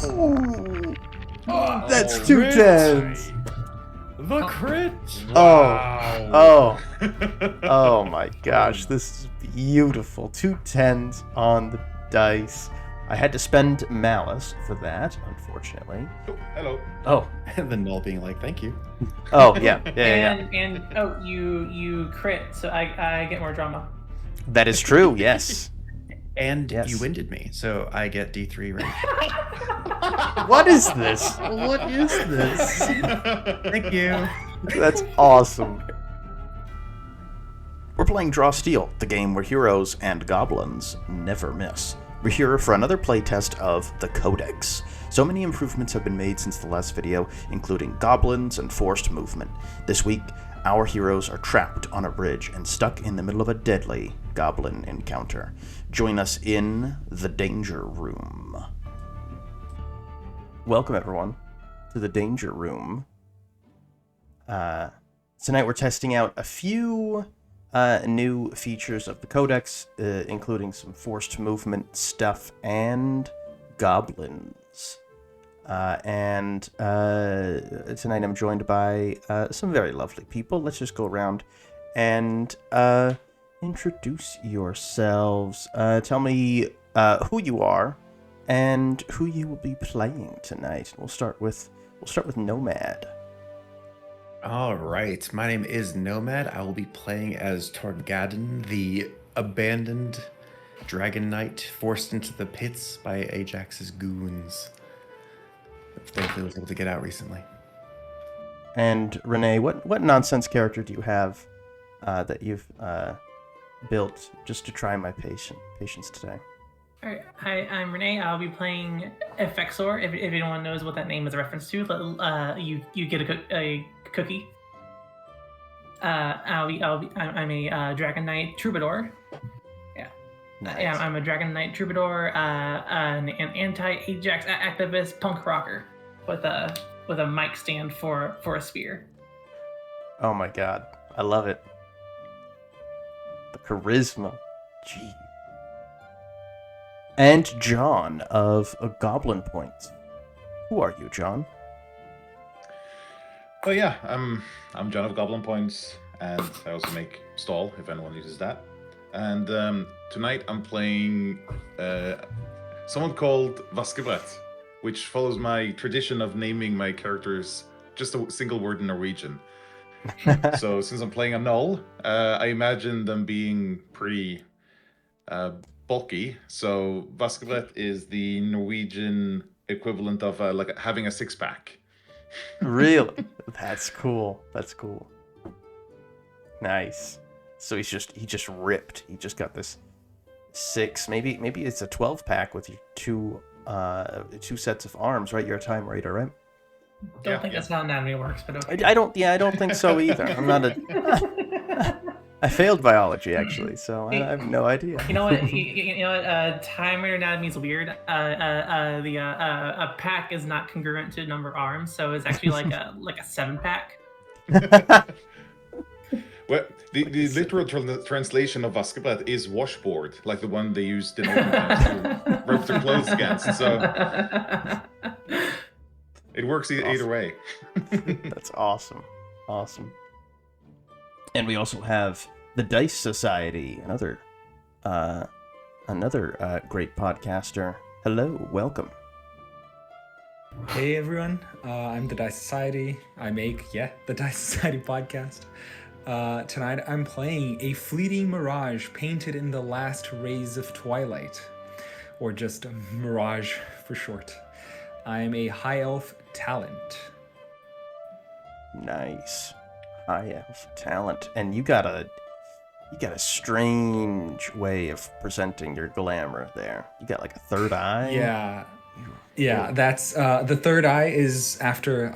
Ooh, Oh, that's 2 tens. The crit! Oh, oh my gosh, this is beautiful. 2 tens on the dice. I had to spend malice for that, unfortunately. Oh, hello. Oh, The null being like, thank you. oh yeah. And oh, you crit, so I get more drama. That is true. Yes. And Yes. you winded me, so I get D3 rage. What is this? What is this? Thank you. That's awesome. We're playing Draw Steel, the game where heroes and goblins never miss. We're here for another playtest of the Codex. So many improvements have been made since the last video, including goblins and forced movement. This week, our heroes are trapped on a bridge and stuck in the middle of a deadly goblin encounter. Join us in the Danger Room. Welcome, everyone, to the Danger Room. Tonight we're testing out a few new features of the Codex, including some forced movement stuff and goblins. And tonight I'm joined by some very lovely people. Let's just go around and introduce yourselves. Tell me who you are and who you will be playing tonight. We'll start with Nomad. All right, my name is Nomad. I will be playing as Torgaddon, the abandoned dragon knight forced into the pits by Ajax's goons. Thankfully, I was able to get out recently. And Renée, what nonsense character do you have that you've built just to try my patience today? All right, hi, I'm Renée. I'll be playing Effexor. If anyone knows what that name is a reference to, you get a cookie. I'm a Dragon Knight Troubadour. Yeah, Nice. yeah, I'm a Dragon Knight Troubadour, an anti-Ajax activist punk rocker with a mic stand for a spear. Oh my god, I love it. The charisma, gee. And Jon of Goblin Points. Who are you, Jon? Oh yeah, I'm Jon of Goblin Points, and I also make stall if anyone uses that. And tonight I'm playing someone called Vaskebret, which follows my tradition of naming my characters just a single word in Norwegian. So since I'm playing a null, I imagine them being pretty bulky. So Vaskebret is the Norwegian equivalent of like having a six-pack. Really? That's cool. That's cool. Nice. So he just ripped. He just got this 6, maybe it's a 12-pack with your two sets of arms, right? You're a time raider, right? Don't think that's how anatomy works, but okay. I don't think so either. I'm not a I failed biology actually, so I have no idea. You know what? You know what? Time Raider anatomy is weird. A pack is not congruent to number of arms, so it's actually like a 7-pack. Well, the literal translation of Vaskebret is washboard, like the one they used in olden times to rub their clothes against. So it works either way. That's awesome. Awesome. And we also have the Dice Society, another great podcaster. Hello, welcome. Hey everyone, I'm the Dice Society. I make, the Dice Society podcast. Tonight I'm playing a fleeting mirage painted in the last rays of twilight, or just Mirage for short. I am a high elf talent. Nice. High elf talent. And you got a strange way of presenting your glamour there. You got like a third eye. Yeah, that's the third eye is after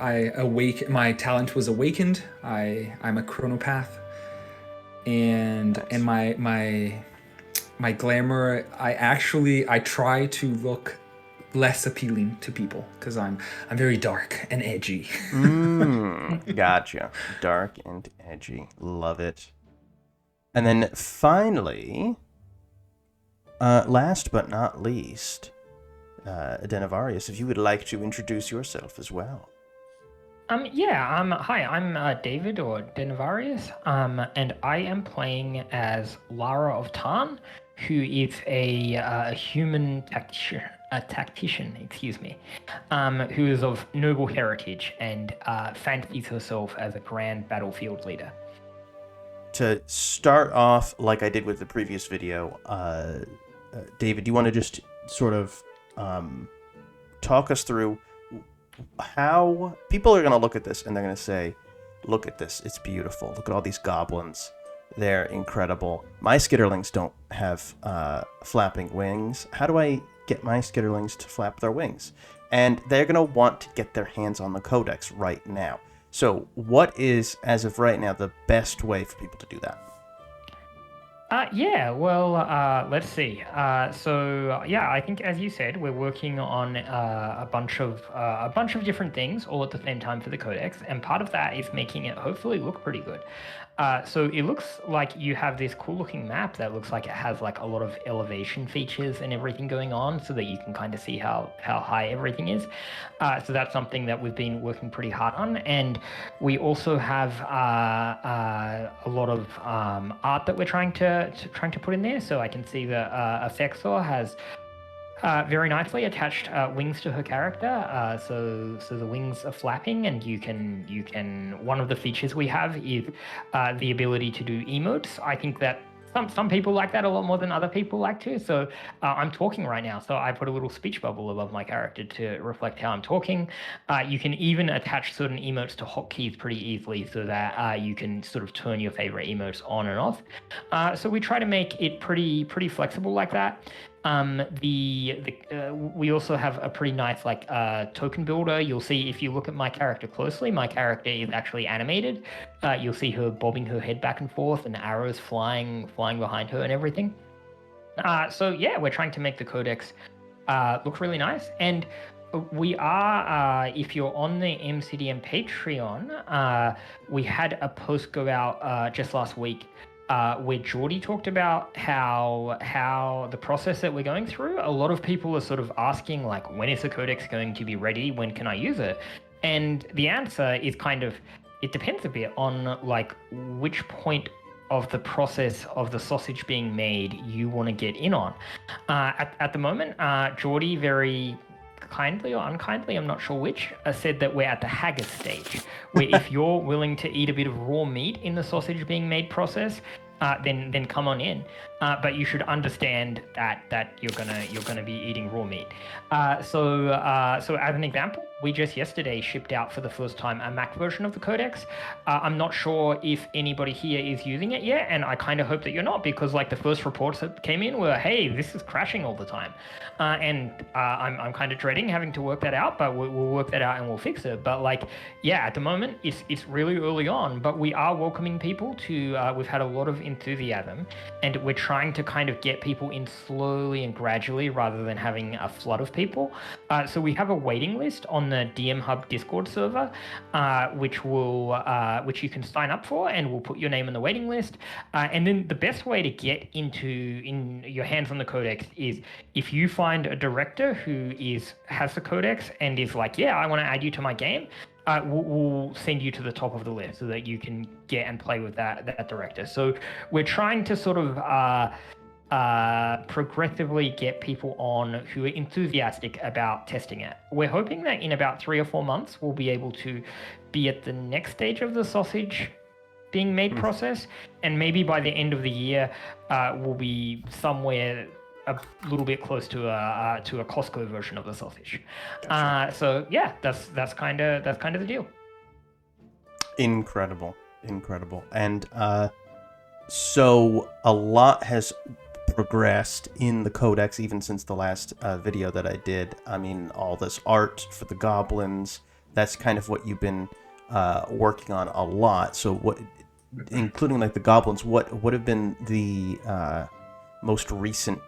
my talent was awakened. I'm a chronopath, and my glamour, I try to look less appealing to people because I'm very dark and edgy. Gotcha. Dark and edgy. Love it. And then finally, last but not least, Denavarius, if you would like to introduce yourself as well. Hi, I'm David or Denavarius, and I am playing as Lara of Tarn, who is a human tactician, who is of noble heritage and fancies herself as a grand battlefield leader. To start off, like I did with the previous video, David, do you want to just sort of talk us through how people are going to look at this and they're going to say, look at this, it's beautiful. Look at all these goblins. They're incredible. My skitterlings don't have flapping wings. How do I get my skitterlings to flap their wings? And they're going to want to get their hands on the Codex right now. So what is, as of right now, the best way for people to do that? Let's see. I think, as you said, we're working on a bunch of different things all at the same time for the Codex, and part of that is making it hopefully look pretty good. So it looks like you have this cool looking map that looks like it has like a lot of elevation features and everything going on, so that you can kind of see how high everything is. So that's something that we've been working pretty hard on, and we also have a lot of art that we're trying to put in there. So I can see that Effexor has very nicely attached wings to her character, so the wings are flapping, and you can one of the features we have is the ability to do emotes. I think that some people like that a lot more than other people like to. So I'm talking right now, so I put a little speech bubble above my character to reflect how I'm talking. You can even attach certain emotes to hotkeys pretty easily, so that you can sort of turn your favorite emotes on and off. So we try to make it pretty flexible like that. We also have a pretty nice token builder. You'll see if you look at my character closely, my character is actually animated. You'll see her bobbing her head back and forth and arrows flying behind her and everything. We're trying to make the Codex look really nice. And we are, if you're on the MCDM Patreon, we had a post go out just last week where Geordie talked about how the process that we're going through. A lot of people are sort of asking, like, when is the Codex going to be ready? When can I use it? And the answer is kind of, it depends a bit on like which point of the process of the sausage being made you want to get in on. At the moment, Geordie very kindly or unkindly, I'm not sure which, said that we're at the haggis stage, where if you're willing to eat a bit of raw meat in the sausage being made process, then come on in. But you should understand that you're gonna be eating raw meat. So as an example, we just yesterday shipped out for the first time a Mac version of the Codex. I'm not sure if anybody here is using it yet, and I kind of hope that you're not, because like the first reports that came in were, hey, this is crashing all the time. I'm kind of dreading having to work that out, but we'll work that out and we'll fix it. But like, yeah, at the moment it's really early on, but we are welcoming people to, we've had a lot of enthusiasm, and we're trying to kind of get people in slowly and gradually rather than having a flood of people. So we have a waiting list on the DMHub Discord server, which you can sign up for, and we'll put your name on the waiting list. And then the best way to get in your hands on the Codex is if you find a director who has the Codex and is like, yeah, I want to add you to my game. We'll send you to the top of the list so that you can get and play with that director. So we're trying to sort of progressively get people on who are enthusiastic about testing it. We're hoping that in about 3 or 4 months, we'll be able to be at the next stage of the sausage being made process. And maybe by the end of the year, we'll be somewhere a little bit close to a Costco version of the sausage. Gotcha. So yeah, that's kind of the deal. Incredible. And so a lot has progressed in the Codex even since the last video that I did. I mean, all this art for the goblins, that's kind of what you've been working on a lot. So what, including like the goblins, what would have been the most recent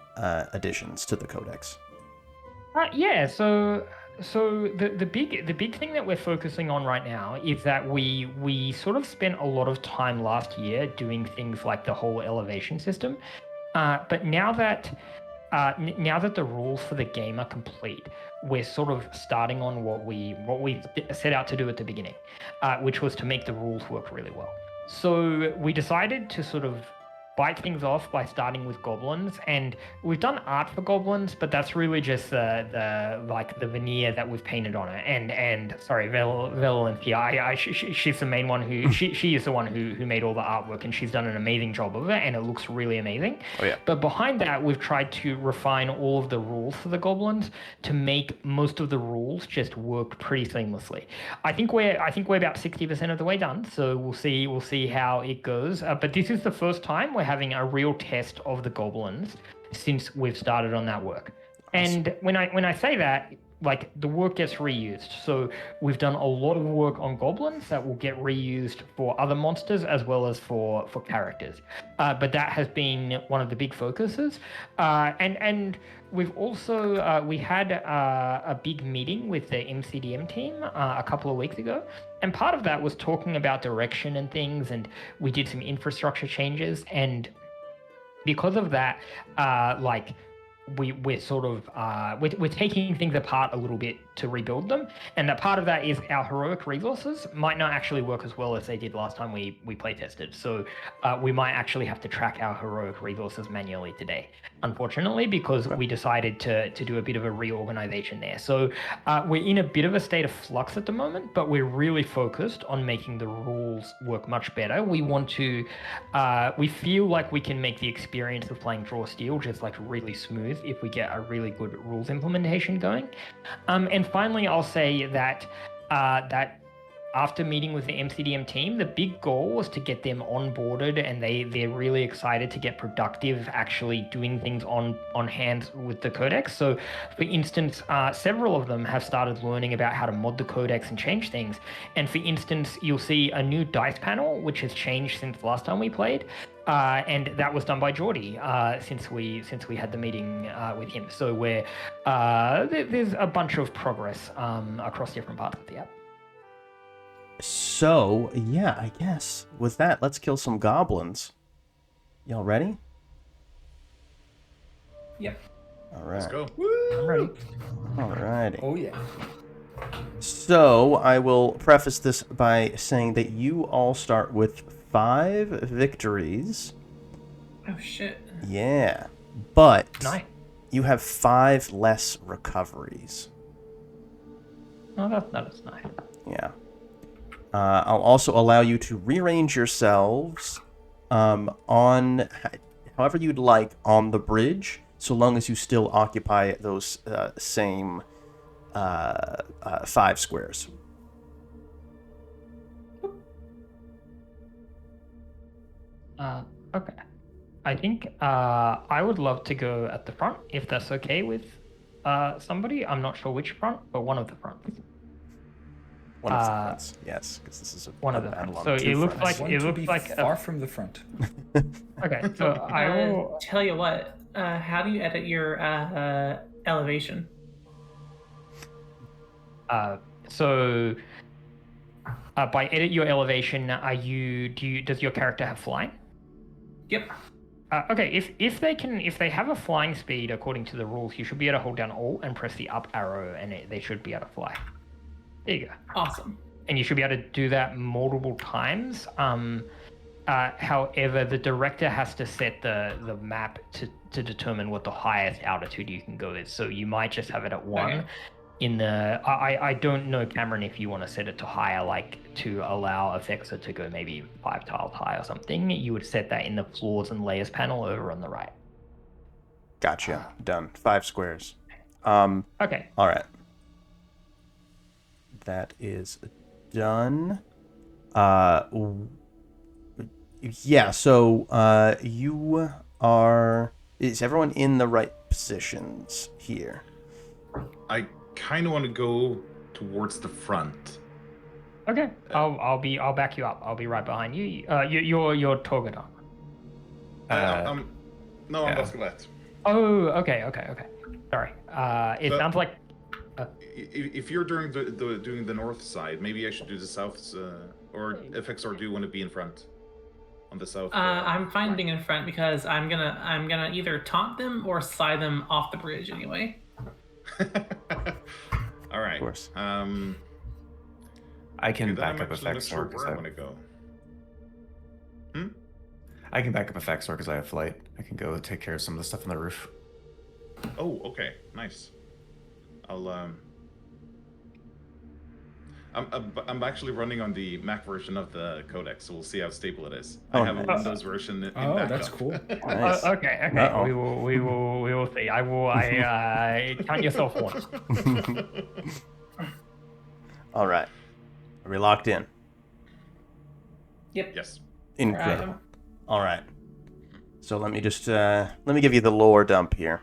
additions to the Codex? So the big thing that we're focusing on right now is that we sort of spent a lot of time last year doing things like the whole elevation system, but now that now that the rules for the game are complete, we're sort of starting on what we set out to do at the beginning, which was to make the rules work really well. So we decided to sort of bite things off by starting with goblins, and we've done art for goblins, but that's really just the veneer that we've painted on it. And sorry, Valentia, she's the main one who she is the one who made all the artwork, and she's done an amazing job of it, and it looks really amazing. Oh yeah. But behind that, we've tried to refine all of the rules for the goblins to make most of the rules just work pretty seamlessly. I think we're about 60% of the way done, so we'll see how it goes. But this is the first time we're having a real test of the goblins since we've started on that work. And when I say that, like, the work gets reused. So we've done a lot of work on goblins that will get reused for other monsters as well as for characters. But that has been one of the big focuses. And we've also we had a big meeting with the MCDM team a couple of weeks ago. And part of that was talking about direction and things, and we did some infrastructure changes. And because of that, we're sort of we're taking things apart a little bit to rebuild them, and that part of that is our heroic resources might not actually work as well as they did last time we play tested. So we might actually have to track our heroic resources manually today, unfortunately, because we decided to do a bit of a reorganization there. So we're in a bit of a state of flux at the moment, but we're really focused on making the rules work much better. We want to we feel like we can make the experience of playing Draw Steel just like really smooth if we get a really good rules implementation going. And finally, I'll say that that after meeting with the MCDM team, the big goal was to get them onboarded, and they're really excited to get productive actually doing things on hand with the Codex. So for instance, several of them have started learning about how to mod the Codex and change things. And for instance, you'll see a new dice panel, which has changed since last time we played. And that was done by Geordie since we had the meeting with him. So there's a bunch of progress across different parts of the app. So, yeah, I guess with that, let's kill some goblins. Y'all ready? Yep. All right. Let's go. I'm ready. All righty. Oh yeah. So, I will preface this by saying that you all start with 5 victories. Oh shit. Yeah. But Nice. you have 5 less recoveries. Oh, that's nice. Yeah. I'll also allow you to rearrange yourselves on however you'd like on the bridge, so long as you still occupy those same 5 squares. Okay. I think I would love to go at the front, if that's okay with somebody. I'm not sure which front, but one of the fronts. One of the fronts, yes, because this is one of the fronts. So it looks like far from the front. Okay, so I will tell you what. How do you edit your elevation? So by edit your elevation, does your character have flying? Yep. Okay, if they have a flying speed according to the rules, you should be able to hold down Alt and press the up arrow, and they should be able to fly. There you go. Awesome. And you should be able to do that multiple times. However, the director has to set the map to determine what the highest altitude you can go is. So you might just have it at 1. Okay. I don't know, Cameron, if you want to set it to higher, like to allow Effexor to go maybe 5 tiles high or something. You would set that in the floors and layers panel over on the right. Gotcha. Done. 5 squares. Okay. All right. That is done. Yeah, so you are... Is everyone in the right positions here? I kind of want to go towards the front. Okay. I'll back you up. I'll be right behind you. You're Torgaddon. No, I'm Basquiat. Oh, okay. Sorry. It sounds like... If you're doing the north side, maybe I should do the south, or Effexor do want to be in front. on the south. I'm fine being in front because I'm gonna either taunt them or slide them off the bridge anyway. All right. Of course. I can then back I'm up actually not sure Effexor because where I want to go. I can back up Effexor because I have flight. I can go take care of some of the stuff on the roof. Oh, okay, nice. I'll I'm actually running on the Mac version of the Codex, so we'll see how stable it is. Oh, I have a nice. Windows version in Oh, backup. that's cool. Nice. Okay. Uh-oh. We will see. I count yourself one. All right. Are we locked in? Yep. Yes. Incredible. All right. So let me just let me give you the lore dump here.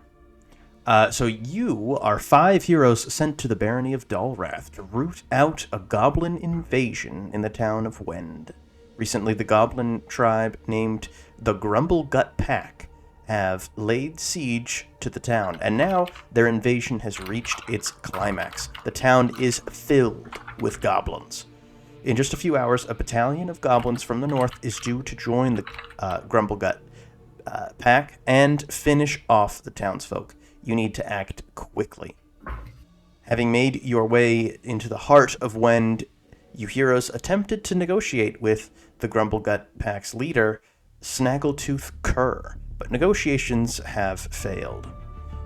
So you are 5 heroes sent to the barony of Dalrath to root out a goblin invasion in the town of Wend. Recently, the goblin tribe named the Grumblegut Pack have laid siege to the town, and now their invasion has reached its climax. The town is filled with goblins. In just a few hours, a battalion of goblins from the north is due to join the Grumblegut Pack and finish off the townsfolk. You need to act quickly. Having made your way into the heart of Wend, you heroes attempted to negotiate with the Grumblegut Pack's leader, Snaggletooth Cur, but negotiations have failed.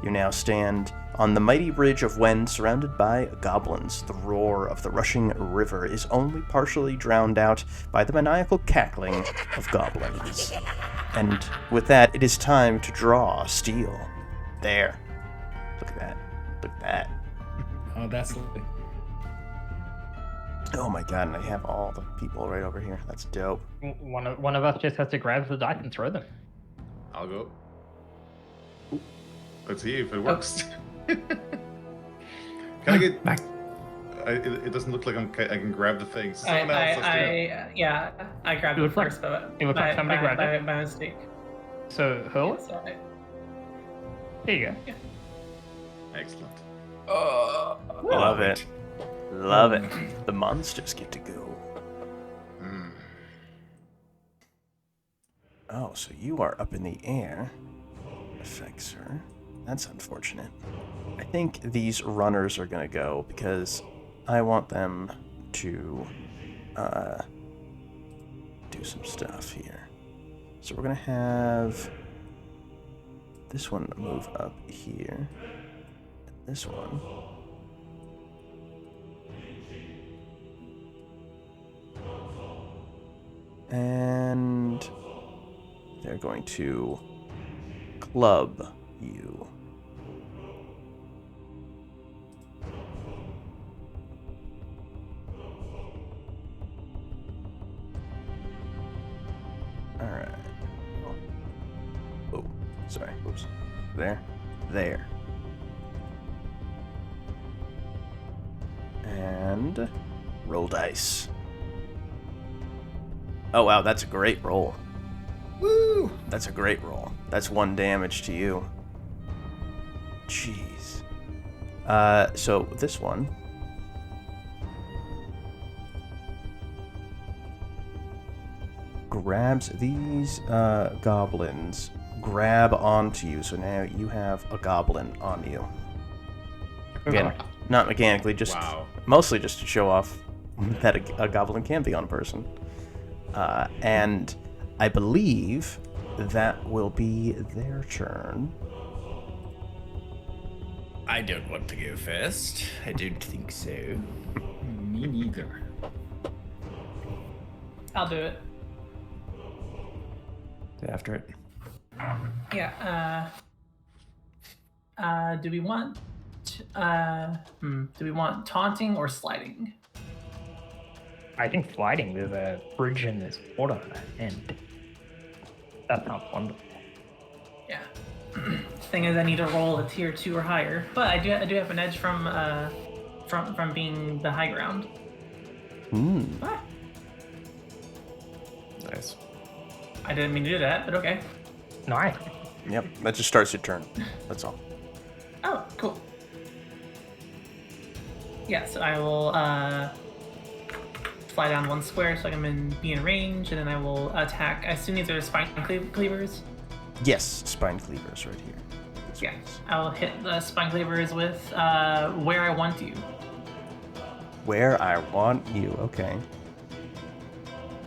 You now stand on the mighty bridge of Wend, surrounded by goblins. The roar of the rushing river is only partially drowned out by the maniacal cackling of goblins. And with that, it is time to draw steel. There. Look at that. Look at that. Oh, that's lovely. Oh my god, and I have all the people right over here. That's dope. One of us just has to grab the dice and throw them. I'll go. Ooh. Let's see if it works. Can I get Back. It doesn't look like I can grab the things. I grabbed It it looks like- first, but it looks like somebody grabbed it. by mistake. So hurl it. It's all right. There you go. Excellent. Love it. Love it. The monsters get to go. Mm. Oh, so you are up in the air. Effexor. That's unfortunate. I think these runners are going to go because I want them to do some stuff here. So we're going to have this one move up here. And this one. And they're going to club you. Alright. Oh, sorry. Oops. There. There. And roll dice. Oh wow, that's a great roll. Woo! That's a great roll. That's 1 damage to you. Jeez. So this one. Grabs these goblins, grab onto you. So now you have a goblin on you. Again, not mechanically, just Wow. mostly just to show off that a goblin can be on a person. And I believe that will be their turn. I don't want to go first. I don't think so. Me neither. I'll do it. After it. Yeah. Do we want taunting or sliding? I think sliding. There's a bridge in this water, and that sounds wonderful. Yeah. Thing is, I need to roll a tier 2 or higher, but I do have an edge from being the high ground. Ah, Nice. I didn't mean to do that, but okay. Nice. Yep, that just starts your turn. That's all. Oh, cool. Yeah, so I will fly down one square so I can be in range, and then I will attack. I assume these are spine cleavers. Yes, spine cleavers right here. Yeah, I will hit the spine cleavers with where I want you. Where I want you. Okay.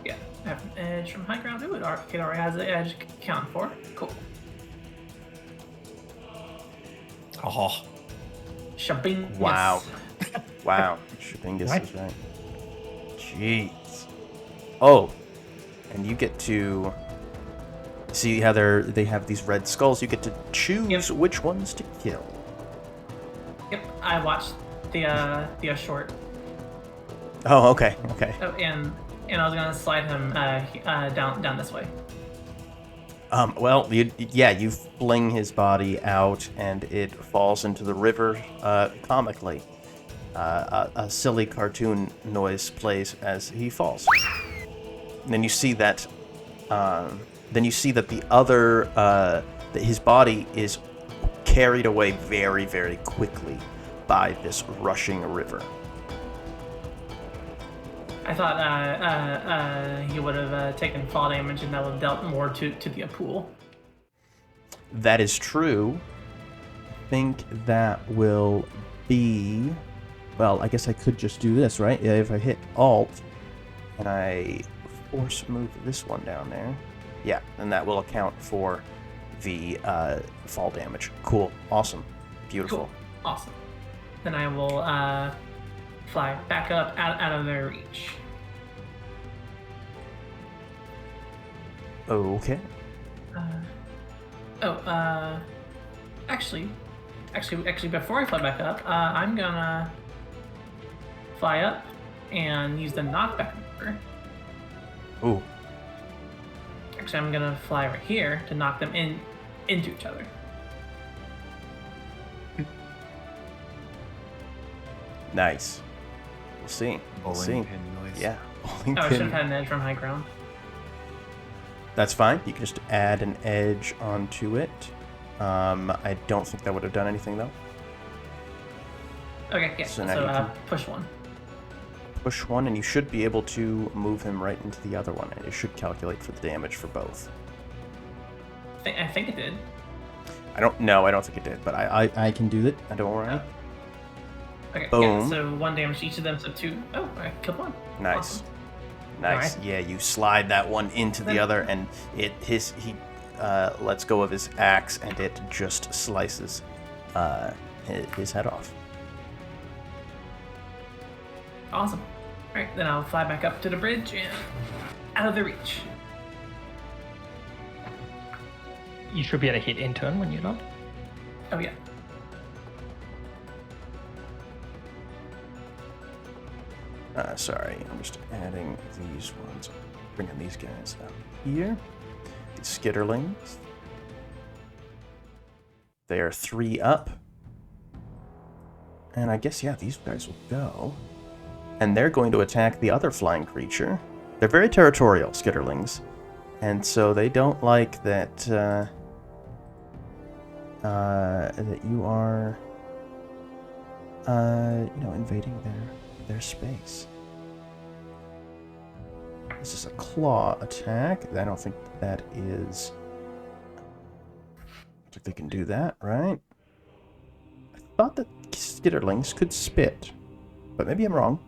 Yeah, I have an edge from high ground. Ooh, it already has the edge count for. Cool. Oh, Shabingus. Wow. Wow. Shabingus is right. Jeez. Oh, and you get to see how they have these red skulls. You get to choose which ones to kill. Yep, I watched the short. Oh, okay, okay. Oh, and I was gonna slide him down this way. Well, you fling his body out, and it falls into the river comically. A silly cartoon noise plays as he falls. And then you see that. The other, that his body is carried away very, very quickly by this rushing river. I thought he would have taken fall damage, and that would have dealt more to the pool. That is true. I think that will be... Well, I guess I could just do this, right? Yeah, if I hit Alt, and I force move this one down there. Yeah, and that will account for the fall damage. Cool. Awesome. Beautiful. Cool. Awesome. Then I will fly back up out of their reach. Okay. Actually, before I fly back up, I'm gonna fly up and use the knockback maneuver. Ooh. Actually, I'm gonna fly right here to knock them into each other. Nice. We'll see. We'll see. bowling pin noise. Yeah. Bowling Oh, I should pin. have had an edge from high ground. That's fine. You can just add an edge onto it. I don't think that would have done anything, though. Okay, yeah. So So, now you can- push one. Push one, and you should be able to move him right into the other one. And it should calculate for the damage for both. I think it did. I don't think it did, but I can do it. Don't worry. Okay, Boom. yeah, so 1 damage to each of them, so 2. Oh, I killed one. Nice. Awesome. Nice. Alright. Yeah, you slide that one into the other, and he lets go of his axe, and it just slices his head off. Awesome. Alright, then I'll fly back up to the bridge and out of the reach. You should be able to hit in turn when you're not. Oh, yeah. Sorry, I'm just adding these ones. Bringing these guys up here. These skitterlings. They are 3 up. And I guess, yeah, these guys will go. And they're going to attack the other flying creature. They're very territorial, skitterlings. And so they don't like that, that you are, invading their space. This is a claw attack. I don't think that is... I think they can do that, right? I thought that skitterlings could spit, but maybe I'm wrong.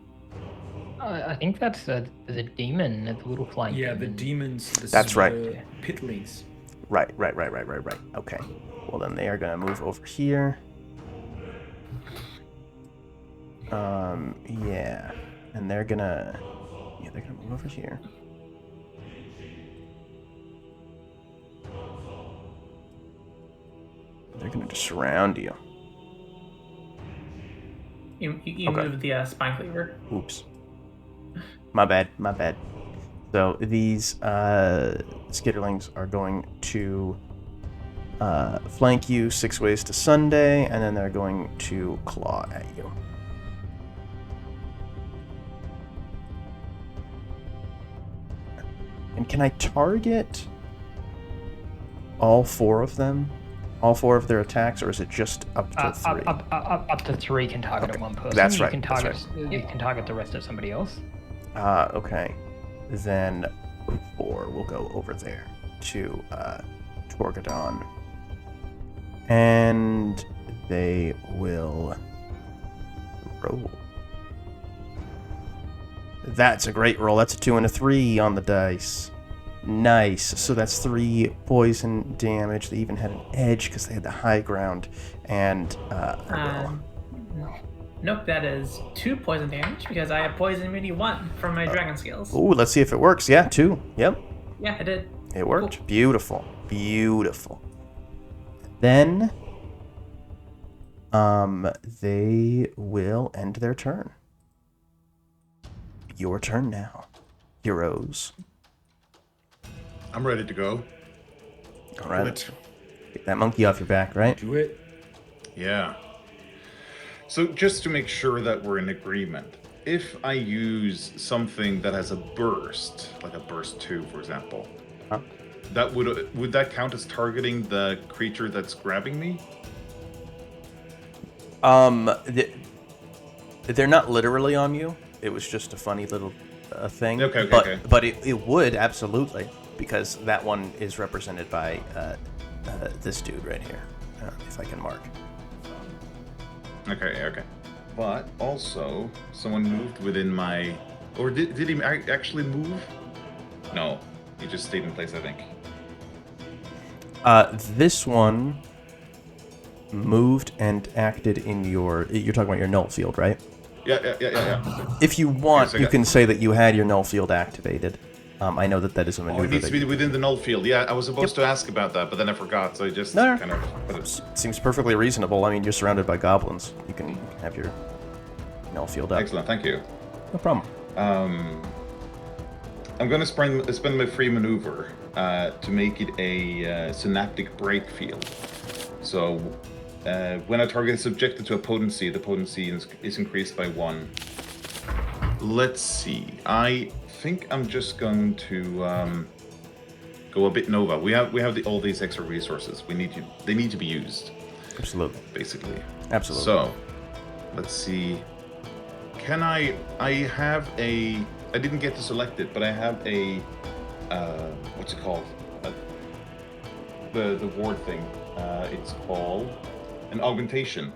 I think that's the demon, the little flying. Yeah, the demon. demons. This That's is right. The pitlings. Right. Okay. Well, then they are going to move over here. Yeah. And they're going to... Yeah, they're going to move over here. They're going to just surround you. You Okay. moved the spine cleaver. Oops. My bad. So these skitterlings are going to flank you 6 ways to Sunday, and then they're going to claw at you. And can I target all 4 of them? All 4 of their attacks, or is it just up to 3? Up to 3 can target Okay, at one person. that's You right, can that's target. You can target the rest of somebody else. Okay. Then 4 will go over there to Torgaddon. And they will roll. That's a great roll. That's a 2 and a 3 on the dice. Nice. So that's 3 poison damage. They even had an edge because they had the high ground. And Nope, that is 2 poison damage because I have poison immunity 1 from my dragon skills. ooh, let's see if it works. Yeah, 2. Yep. Yeah, it did. It worked. Cool. Beautiful. Beautiful. Then they will end their turn. Your turn now, heroes. I'm ready to go. All right. Get that monkey off your back, right? Do it. Yeah. So just to make sure that we're in agreement, if I use something that has a burst, like a burst 2, for example, Huh? that would that count as targeting the creature that's grabbing me? They're not literally on you. It was just a funny little thing. Okay, But it would absolutely, because that one is represented by this dude right here. If I can mark. Okay. But also, someone moved within my... Or did he actually move? No, he just stayed in place, I think. This one moved and acted in your... You're talking about your null field, right? Yeah. If you want, Yes, you can say that you had your null field activated. I know that is a Oh, maneuver. it needs to be within the null field. Yeah, I was supposed to ask about that, but then I forgot, so I just No. kind of... Put it... Seems perfectly reasonable. I mean, you're surrounded by goblins. You can have your null field up. Excellent, thank you. No problem. I'm going to spend my free maneuver to make it a synaptic break field. So when a target is subjected to a potency, the potency is increased by 1. Let's see. I think I'm just going to go a bit Nova. We have all these extra resources. They need to be used. Absolutely. Basically. Absolutely. So, let's see. Can I have a... I didn't get to select it, but I have a... what's it called? The ward thing. It's called an augmentation.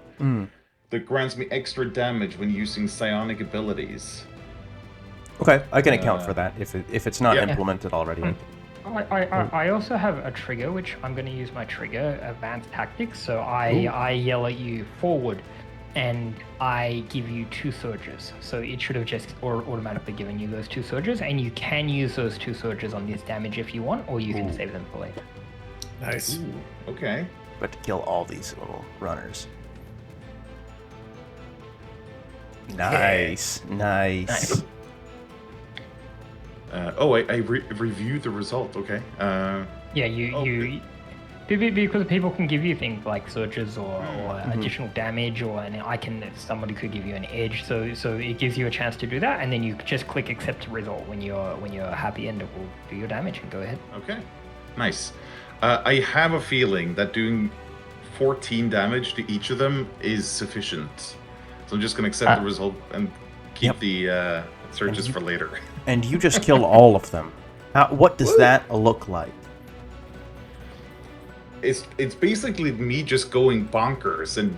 That grants me extra damage when using psionic abilities. Okay, I can account for that if it's not Yeah. implemented already. I also have a trigger, which I'm going to use my trigger, Advanced Tactics. So I yell at you forward, and I give you 2 surges. So it should have just automatically given you those 2 surges, and you can use those 2 surges on this damage if you want, or you can save them for later. Nice. Ooh, okay. But to kill all these little runners. Nice. I reviewed the result. Okay. Yeah, you because people can give you things like surges or additional damage, or somebody could give you an edge. So it gives you a chance to do that, and then you just click accept result when you're happy, and it will do your damage. And go ahead. Okay. Nice. I have a feeling that doing 14 damage to each of them is sufficient. So I'm just going to accept the result and keep the surges for later. And you just kill all of them. What does that look like? It's basically me just going bonkers and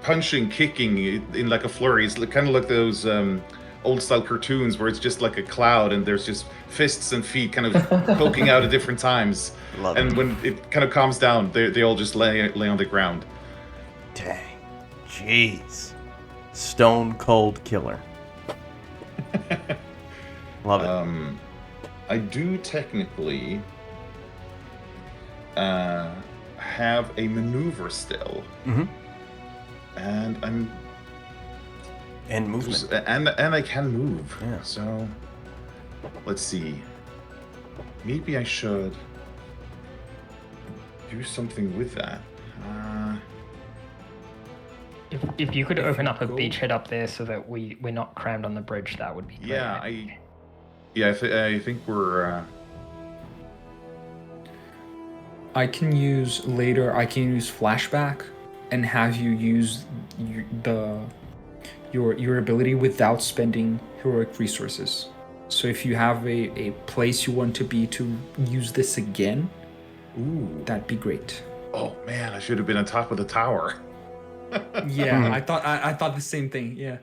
punching, kicking in like a flurry. It's kind of like those old style cartoons where it's just like a cloud and there's just fists and feet kind of poking out at different times. Love and it. when it kind of calms down, they all just lay on the ground. Dang. Jeez. Stone cold killer. Love it. I do technically have a maneuver still, and I'm And movement. and I can move. Yeah. So let's see. Maybe I should do something with that. If you could open up a beachhead up there so that we're not crammed on the bridge, that would be great. Yeah, I think we're. I can use flashback and have you use your ability without spending heroic resources. So if you have a place you want to be to use this again, that'd be great. Oh man, I should have been on top of the tower. Yeah, I thought the same thing. Yeah.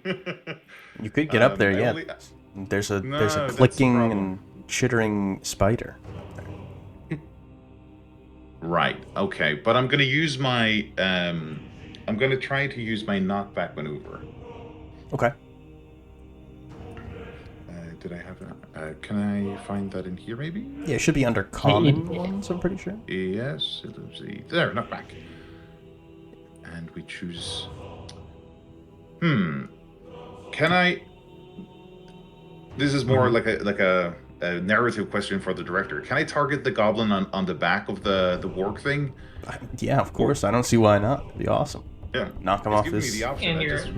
You could get up there, I yeah. only- There's a No, that's the clicking problem. and chittering spider. Right. Okay, but I'm gonna use my. I'm gonna try to use my knockback maneuver. Okay. Did I have it? Can I find that in here, maybe? Yeah, it should be under common ones, I'm pretty sure. Yes. Let's see. There, knockback. And we choose. Can I? This is more like a narrative question for the director. Can I target the goblin on the back of the warg thing? Yeah, of course. I don't see why not. It'd be awesome. Yeah. Knock him Just off give me his... the option. And I you're just-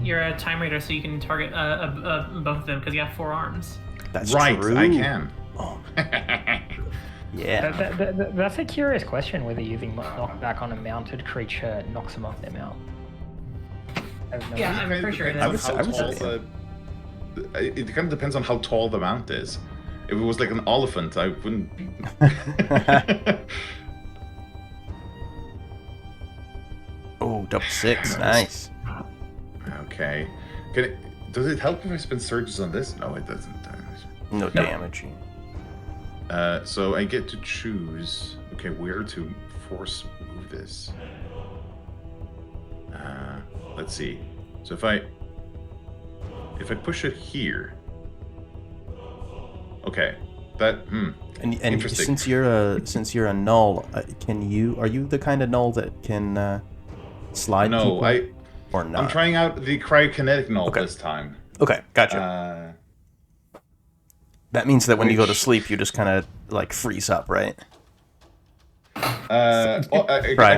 you're a time raider, so you can target both of them because you have 4 arms. That's right. true. I can. Oh, yeah. That's a curious question, whether using knockback on a mounted creature knocks them off their mount. I have no Yeah, idea. I'm pretty sure it Depends is. on I would how say- tall it kind of depends on how tall the mount is. If it was like an elephant, I wouldn't. Oh, double 6. Nice. Okay. Does it help if I spend surges on this? No, it doesn't. No damage. So I get to choose. Okay, where to force move this? Let's see. So if I push it here. Okay, that. And Interesting. since you're a null, are you the kind of null that can slide No, people or not? I'm trying out the cryokinetic null Okay. this time. Okay, gotcha. Uh, That means that when you go to which- sleep, you just kind of like freeze up, right? I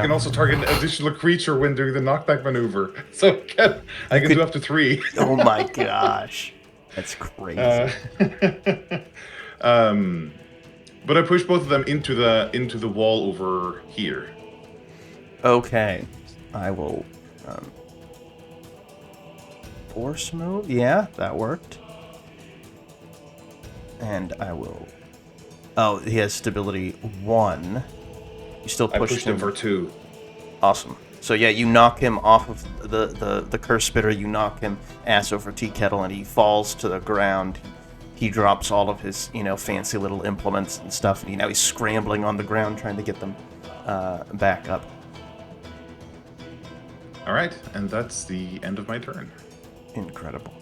can also target an additional creature when doing the knockback maneuver. So I can do up to 3. Oh my gosh, that's crazy. But I push both of them into the wall over here. Okay, I will force move. Yeah, that worked. And I will. Oh, he has stability 1. You still I push pushed him for 2. Awesome. So yeah, you knock him off of the curse spitter. You knock him ass over tea kettle, and he falls to the ground. He drops all of his, fancy little implements and stuff, and now he's scrambling on the ground trying to get them back up. All right, and that's the end of my turn. Incredible.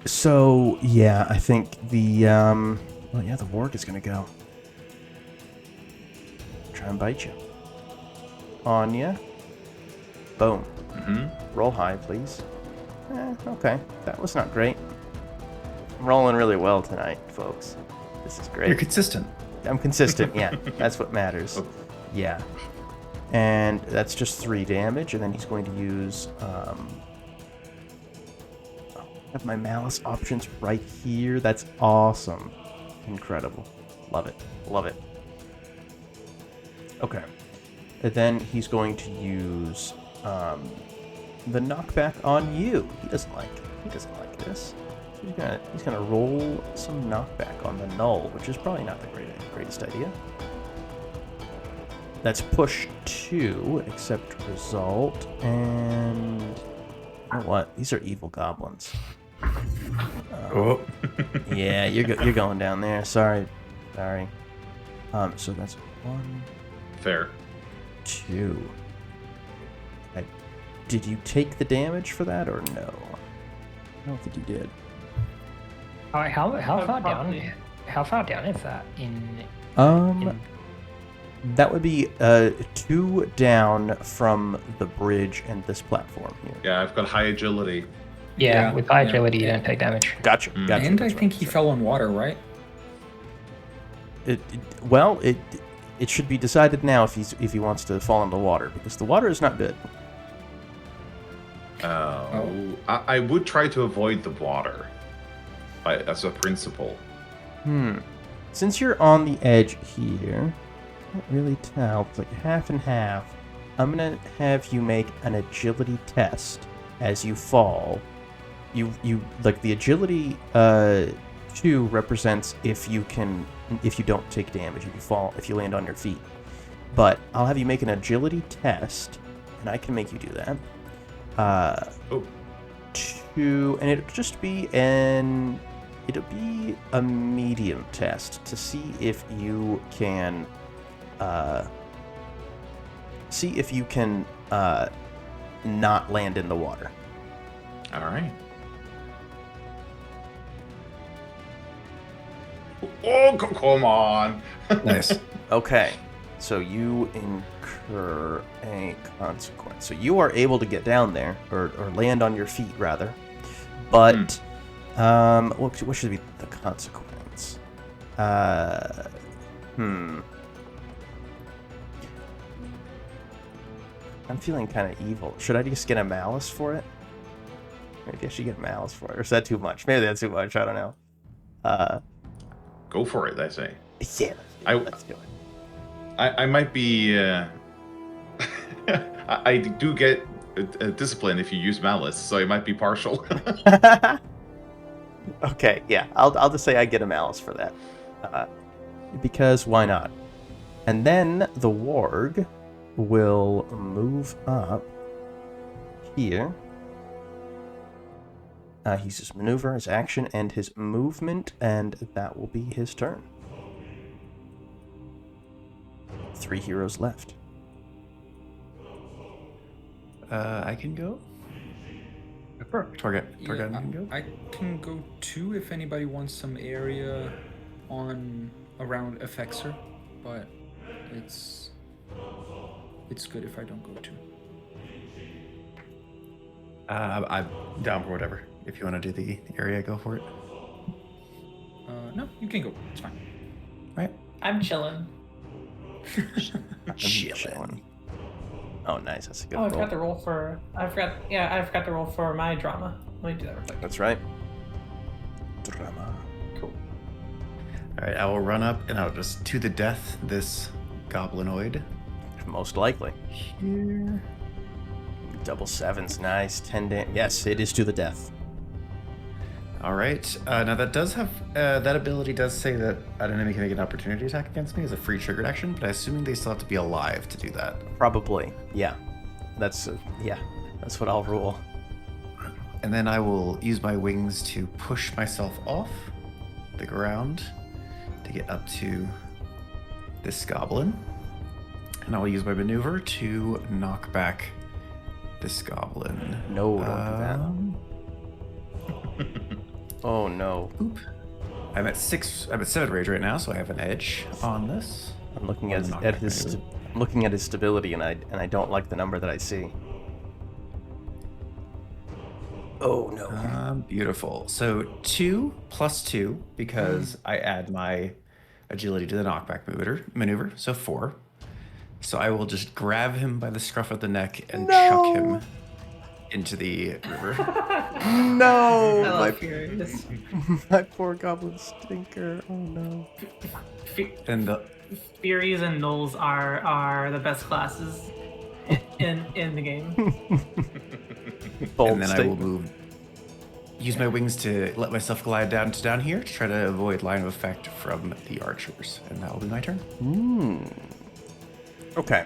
So yeah, I think the the warg is gonna go. Try and bite you. On ya. Boom. Roll high, please. Okay, that was not great. I'm rolling really well tonight, folks. This is great. You're consistent. I'm consistent, yeah. That's what matters. Yeah. And that's just 3 damage, and then he's going to use... I have my malice options right here. That's awesome. Incredible. Love it. Love it. Okay. And then he's going to use the knockback on you. He doesn't like this. So he's gonna roll some knockback on the null, which is probably not the greatest idea. That's push 2, accept result, and you know what? These are evil goblins. Oh. Yeah, you're going down there. Sorry. So that's 1, Fair. 2. Did you take the damage for that or no? I don't think you did. All right, how far Probably. down? How far down is that in? That would be 2 down from the bridge and this platform here. Yeah, I've got high agility. Yeah, Yeah, with high yeah. agility, you don't take damage. Gotcha. And I that's think right. he fell on water, right? It should be decided now if he wants to fall into the water, because the water is not good. I would try to avoid the water, as a principle. Since you're on the edge here, I can't really tell. It's like half and half. I'm gonna have you make an agility test as you fall, you like the agility 2 represents if you don't take damage, if you land on your feet. But I'll have you make an agility test, and I can make you do that. And it'll be a medium test to see if you can not land in the water. All right. Oh, come on. Nice. Okay, so you incur a consequence. So you are able to get down there, or land on your feet, rather. But, what should be the consequence? I'm feeling kind of evil. Should I just get a malice for it? Maybe I should get malice for it. Or is that too much? Maybe that's too much. I don't know. Go for it, I say. Yeah, let's do it. I might be... I do get discipline if you use malice, so it might be partial. Okay, yeah. I'll just say I get a malice for that. Because why not? And then the warg will move up here. He's his maneuver, his action, and his movement, and that will be his turn. 3 heroes left. I can go. Torgaddon can go. I can go too if anybody wants some area around Effexor, but it's good if I don't go too. I'm down for whatever. If you want to do the area, go for it. No, you can go. It's fine. Right? I'm chilling. Chilling. Oh, nice. That's a good Oh, I roll. forgot the roll for. I forgot the roll for my drama. Let me do that real quick. That's right. Drama. Cool. All right, I will run up and I'll just to the death this goblinoid. Most likely. Here. Double sevens, nice. 10 damage. Yes, it is to the death. All right. Now that does have that ability does say that an enemy can make an opportunity attack against me as a free triggered action, but I'm assuming they still have to be alive to do that. Probably, yeah. That's what I'll rule. And then I will use my wings to push myself off the ground to get up to this goblin. And I will use my maneuver to knock back this goblin. No, don't do that. Oh no. Oop. I'm at 7 rage right now, so I have an edge on this. I'm looking at his stability, and I don't like the number that I see. Oh no. Beautiful. So 2 plus 2 because I add my agility to the knockback maneuver. So 4. So I will just grab him by the scruff of the neck and chuck him into the river. No, I love Furious. my poor goblin stinker. Oh no. And the Furies and Gnolls are the best classes in the game. Bold and then statement. I will use my wings to let myself glide down here to try to avoid line of effect from the archers. And that will be my turn. Okay.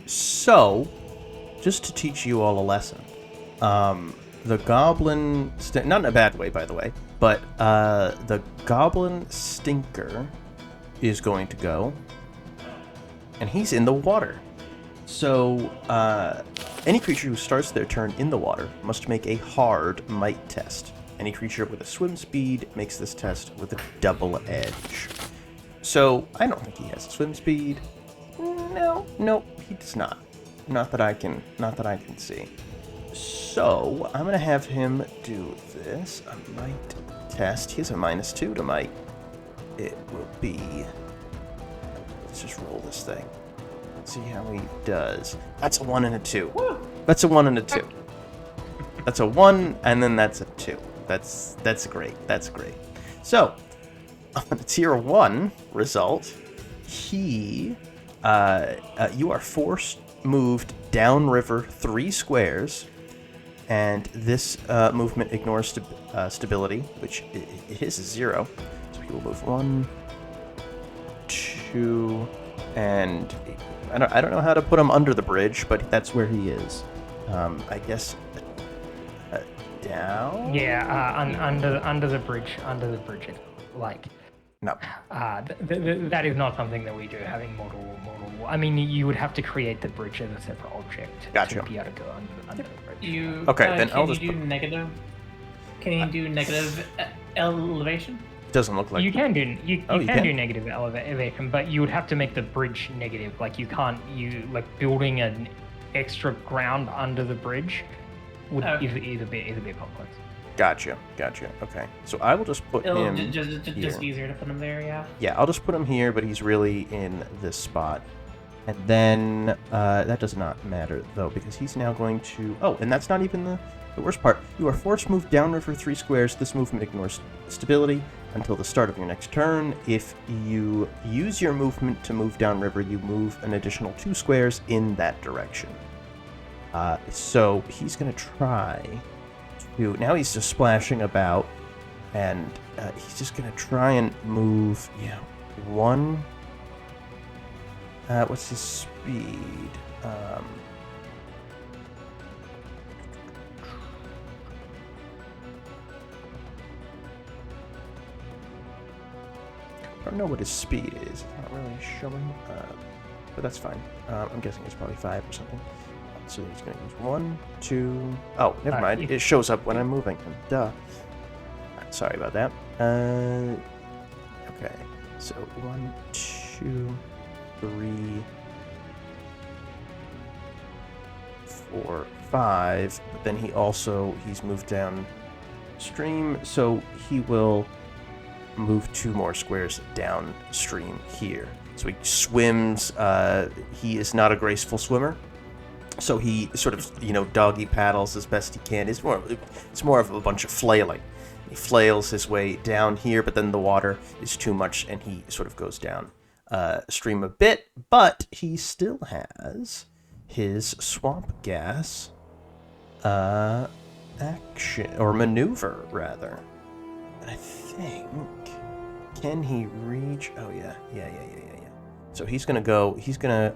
So, just to teach you all a lesson, the goblin, not in a bad way, by the way, but the goblin stinker is going to go, and he's in the water. So, any creature who starts their turn in the water must make a hard might test. Any creature with a swim speed makes this test with a double edge. So, I don't think he has a swim speed. No, he does not. Not that I can see. So, I'm gonna have him do this. A might test. He has a -2 to might. It will be. Let's just roll this thing. See how he does. That's a 1 and a 2. Woo! That's a 1 and a 2. That's a 1, and then that's a 2. That's great. That's great. So, on the tier 1 result, you are moved downriver 3 squares, and this movement ignores stability, which his is 0. So he will move 1, 2, and I don't know how to put him under the bridge, but that's where he is. I guess down. Yeah, under the bridge, like. No. That is not something that we do. Having model. I mean, you would have to create the bridge as a separate object Gotcha. to be able to go under the bridge. Then I'll just do negative? Can you do negative elevation? Doesn't look like you can do you can can do negative elevation, but you would have to make the bridge negative. Like you can't building an extra ground under the bridge would either be complex. Gotcha. Okay, so I will just put him just easier to put him there, yeah. Yeah, I'll just put him here, but he's really in this spot. And then that does not matter though, because he's now going to. Oh, and that's not even the worst part. You are forced to move downriver 3 squares. This movement ignores stability until the start of your next turn. If you use your movement to move downriver, you move an additional 2 squares in that direction. So he's going to try. Now he's just splashing about, and he's just gonna try and move. Yeah, 1. What's his speed? I don't know what his speed is. It's not really showing, but that's fine. I'm guessing it's probably 5 or something. So he's going to use 1, 2... Oh, never mind. It shows up when I'm moving. Duh. Sorry about that. Okay. So 1, 2, 3, 4, 5. But then he's moved downstream, so he will move 2 more squares downstream here. So he swims. He is not a graceful swimmer. So he sort of, doggy paddles as best he can. It's more of a bunch of flailing. He flails his way down here, but then the water is too much, and he sort of goes down stream a bit. But he still has his swamp gas action, or maneuver rather. And I think, can he reach? Oh yeah. So he's gonna go. He's gonna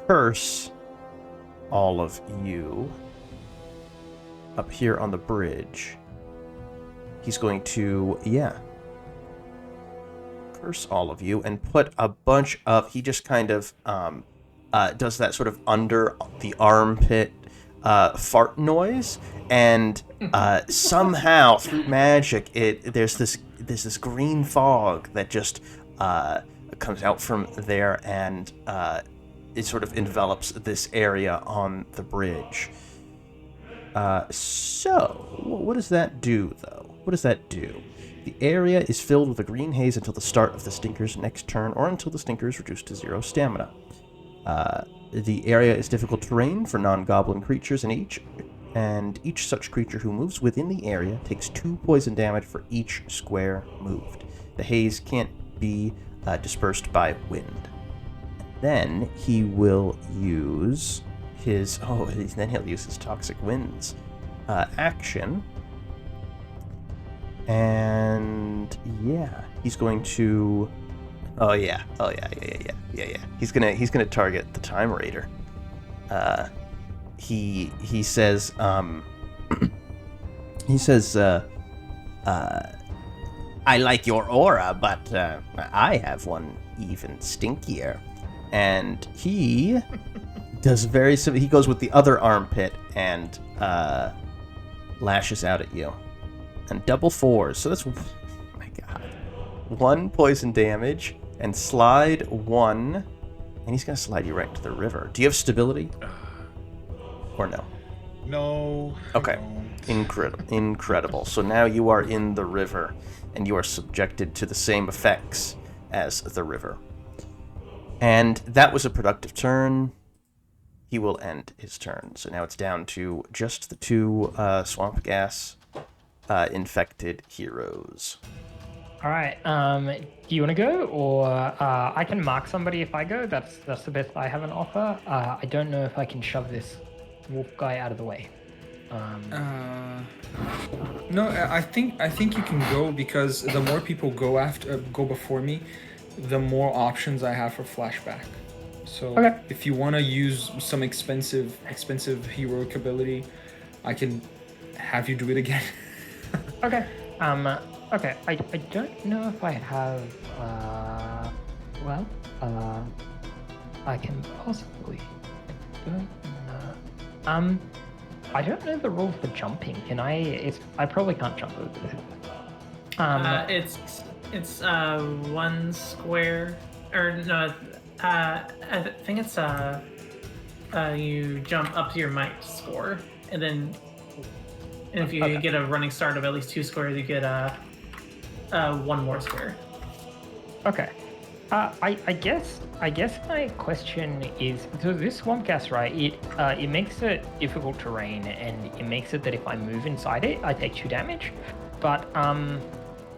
curse all of you up here on the bridge. He's going to, curse all of you and put a bunch of, he just kind of does that sort of under the armpit fart noise, and somehow through magic there's this green fog that just comes out from there, and it sort of envelops this area on the bridge. So, what does that do, though? What does that do? The area is filled with a green haze until the start of the Stinker's next turn, or until the Stinker is reduced to 0 stamina. The area is difficult terrain for non-goblin creatures, and each such creature who moves within the area takes 2 poison damage for each square moved. The haze can't be dispersed by wind. Then he will use his Toxic Winds action, and he's going to. He's gonna target the Time Raider. He says I like your aura, but I have one even stinkier. And he does he goes with the other armpit and lashes out at you. And double 4s, so that's, oh my god. 1 poison damage, and slide 1, and he's gonna slide you right into the river. Do you have stability? Or no? No. Okay. Incredible. So now you are in the river, and you are subjected to the same effects as the river. And that was a productive turn. He will end his turn. So now it's down to just the 2 swamp gas infected heroes. All right. Do you want to go, or I can mark somebody if I go? That's the best I have an offer. I don't know if I can shove this wolf guy out of the way. No, I think you can go, because the more people go before me, the more options I have for flashback. So Okay. if you want to use some expensive heroic ability, I can have you do it again. Okay. Okay. I don't know if I have. I can possibly. I don't know. I don't know the rules for jumping. Can I? I probably can't jump over this. It's 1 square, or no, I think it's you jump up to your might score, and if you get a running start of at least 2 squares, you get 1 more square. Okay. I guess my question is, so this swamp gas, right? It makes it difficult terrain, and it makes it that if I move inside it, I take 2 damage. But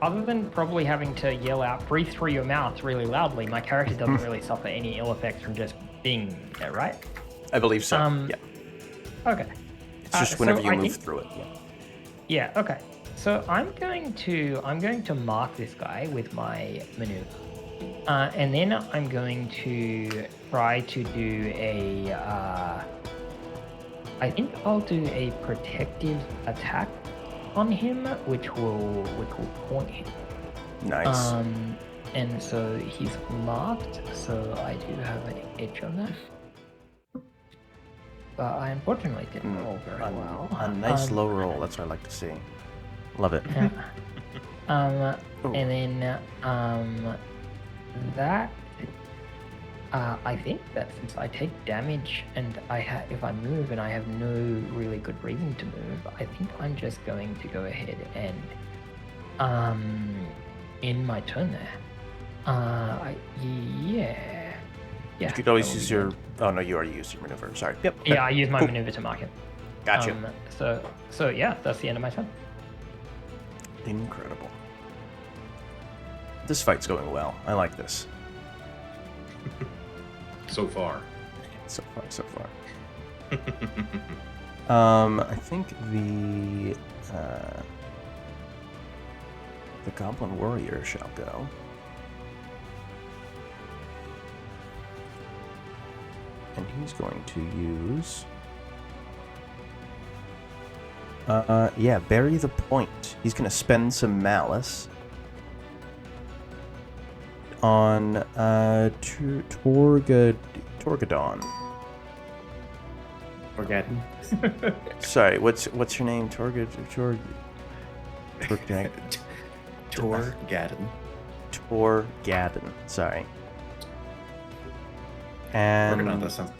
other than probably having to yell out "breathe through your mouth" really loudly, my character doesn't really suffer any ill effects from just being there, right? I believe so. Yeah. Okay. It's just whenever you move through it. Yeah. Yeah. Okay. So I'm going to mark this guy with my maneuver. And then I'm going to try to do I think I'll do a protective attack on him, which will taunt him. Nice. And so he's marked, so I do have an edge on that. But I unfortunately didn't roll very well. A nice low roll. That's what I like to see. Love it. Yeah. And then that I think that since I take damage and if I move and I have no really good reason to move, I think I'm just going to go ahead and end my turn there. Yeah. You could always use your. Oh no, you already used your maneuver. Sorry. Yep. Yeah, I used my maneuver to mark it. Gotcha. So yeah, that's the end of my turn. Incredible. This fight's going well. I like this. So far. So far. I think the Goblin Warrior shall go. And he's going to use... bury the point. He's going to spend some malice on Torgaddon. Torgaddon. Sorry, what's your name? Torgaddon. Torgaddon. Sorry. And Working on this sounds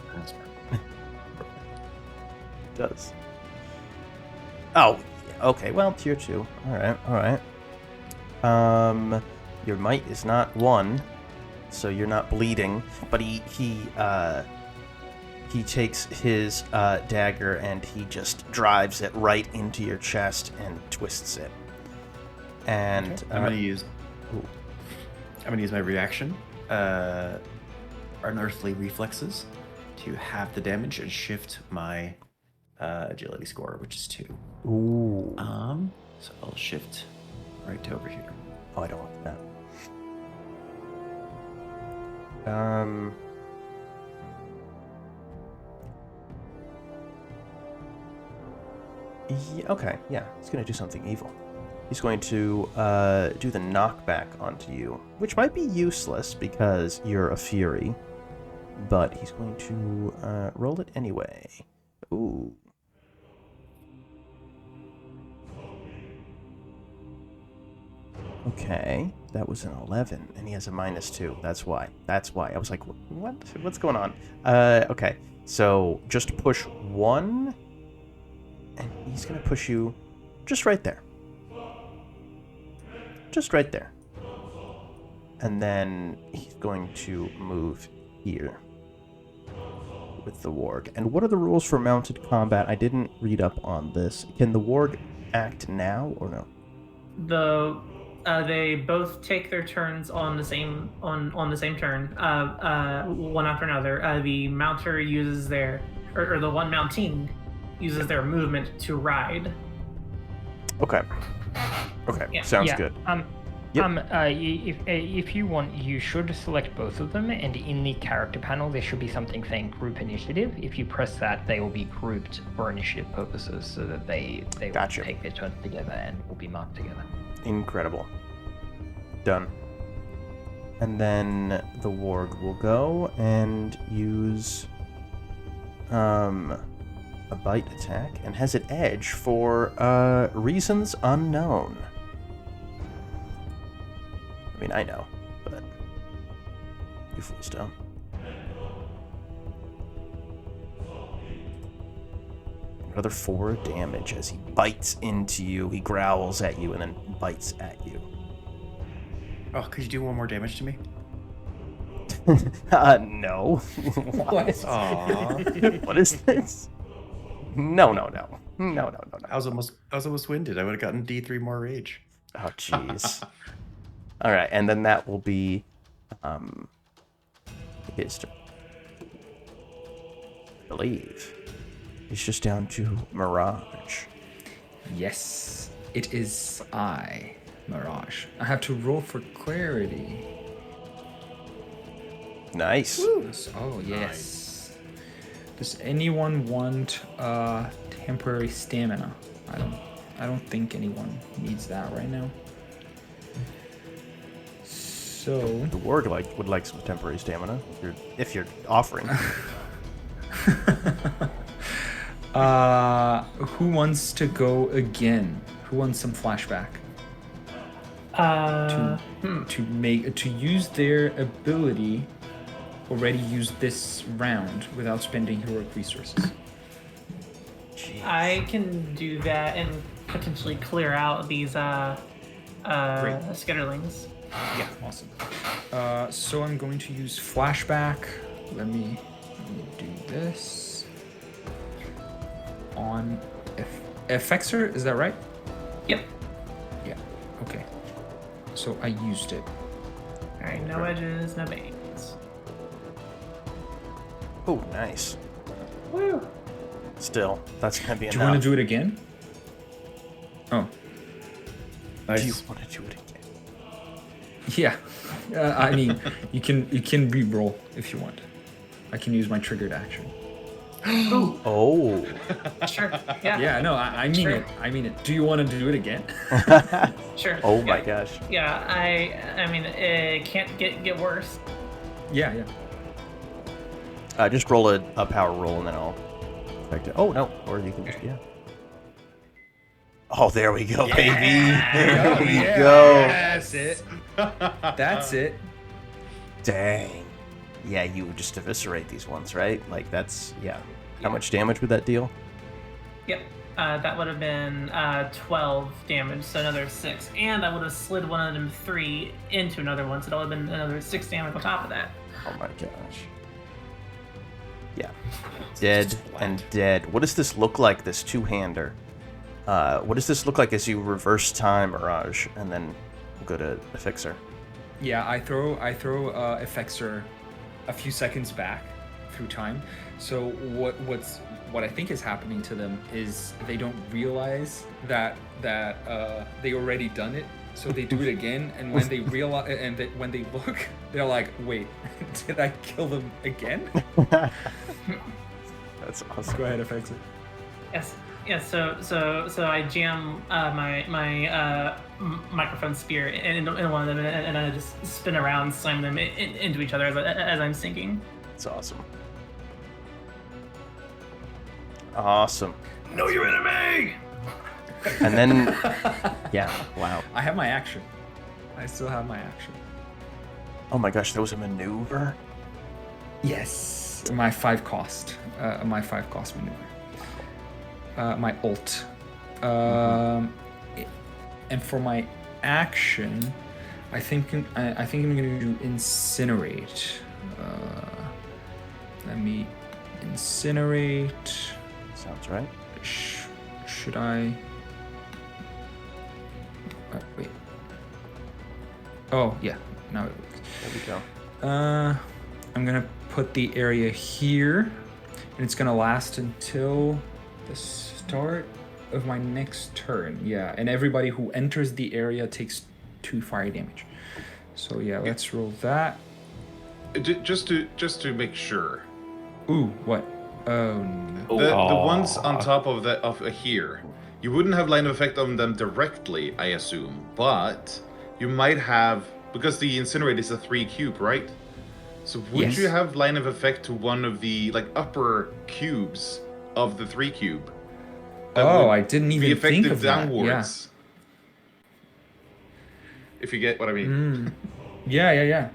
does. Oh, okay. Well, tier 2. All right. Your might is not 1, so you're not bleeding. But he takes his dagger and he just drives it right into your chest and twists it. And okay. I'm gonna use my reaction, unearthly reflexes, to halve the damage and shift my agility score, which is 2. Ooh. So I'll shift right to over here. Oh, I don't want that. Yeah, okay, yeah. He's going to do something evil. He's going to do the knockback onto you, which might be useless because you're a fury, but he's going to roll it anyway. Ooh. Okay, that was an 11, and he has a -2. That's why. I was like, what? What's going on? Okay, so just push 1, and he's going to push you just right there. Just right there. And then he's going to move here with the warg. And what are the rules for mounted combat? I didn't read up on this. Can the warg act now or no? They both take their turns on the same turn, one after another. The mounter uses their or the one mounting uses their movement to ride. Okay. Okay. Yeah. Sounds good. Yep. If you want, you should select both of them, and in the character panel there should be something saying group initiative. If you press that, they will be grouped for initiative purposes, so that they Gotcha. will take their turns together and will be marked together. Incredible. Done. And then the warg will go and use a bite attack and has it edge for reasons unknown. I mean, I know, but you fools don't. Another 4 damage as he bites into you. He growls at you and then bites at you. Oh, could you do 1 more damage to me? No. What? Aww. What is this? No. I was almost winded. I would have gotten D3 more rage. Oh, jeez. All right, and then that will be his turn. I believe he's just down to Mirage. Yes, it is I, Mirage. I have to roll for clarity. Nice. Oh, yes. Does anyone want temporary stamina? I don't think anyone needs that right now. So The warg would like some temporary stamina if you're offering. who wants to go again? Who wants some flashback? To use their ability already used this round without spending heroic resources. I can do that and potentially clear out these skitterlings. Yeah, awesome. So I'm going to use flashback. Let me do this on Effexor. Is that right? Yep. Yeah. Okay. So I used it. All right, no edges, no banes. Oh, nice. Woo! Still, that's gonna be enough. Do you want to do it again? Oh. Do you want to do it again? Yeah. I mean, you can re-roll if you want. I can use my triggered action. Oh. Sure. Yeah. Yeah. No, I mean Sure. it. I mean it. Do you want to do it again? Sure. Oh my gosh. Yeah. I mean, it can't get worse. Yeah. Just roll a power roll and then I'll affect it. Oh no, or you can just Oh, there we go, baby. There we go. That's it. That's it. Dang. Yeah, you would just eviscerate these ones, right? Like that's How much damage would that deal? Yep. That would have been 12 damage, so another 6. And I would have slid one of them 3 into another one, so that would have been another 6 damage on top of that. Oh my gosh. Yeah. Dead and dead. What does this look like, this two-hander? What does this look like as you reverse time, Mirage, and then we'll go to Effexor? Yeah, I throw Effexor a few seconds back through time. So what I think is happening to them is they don't realize that they already done it. So they do it again, and when they realize when they look, they're like, "Wait, did I kill them again?" That's awesome. Go ahead, Effexor. Yes. Yeah. So I jam my microphone spear in one of them, and I just spin around, slam them into each other as I'm sinking. That's awesome. Awesome. Know your enemy! And then, yeah, wow. I have my action. I still have my action. Oh my gosh, that was a maneuver? Yes. My 5 cost maneuver. My ult. And for my action, I think I'm gonna do incinerate. Let me incinerate. Sounds right. Should I? Wait. Oh yeah, now it works. There we go. I'm gonna put the area here, And it's gonna last until the start of my next turn. Yeah, and everybody who enters the area takes 2 fire damage. So yeah, let's roll that. Just to make sure. Ooh, what? Oh no. The ones on top of here, you wouldn't have line of effect on them directly, I assume, but you might have, because the incinerate is a 3 cube, right? So would Yes. you have line of effect to one of the upper cubes of the 3 cube? That Oh, would I didn't be even think effective of that. Yeah. downwards. If you get what I mean. Yeah.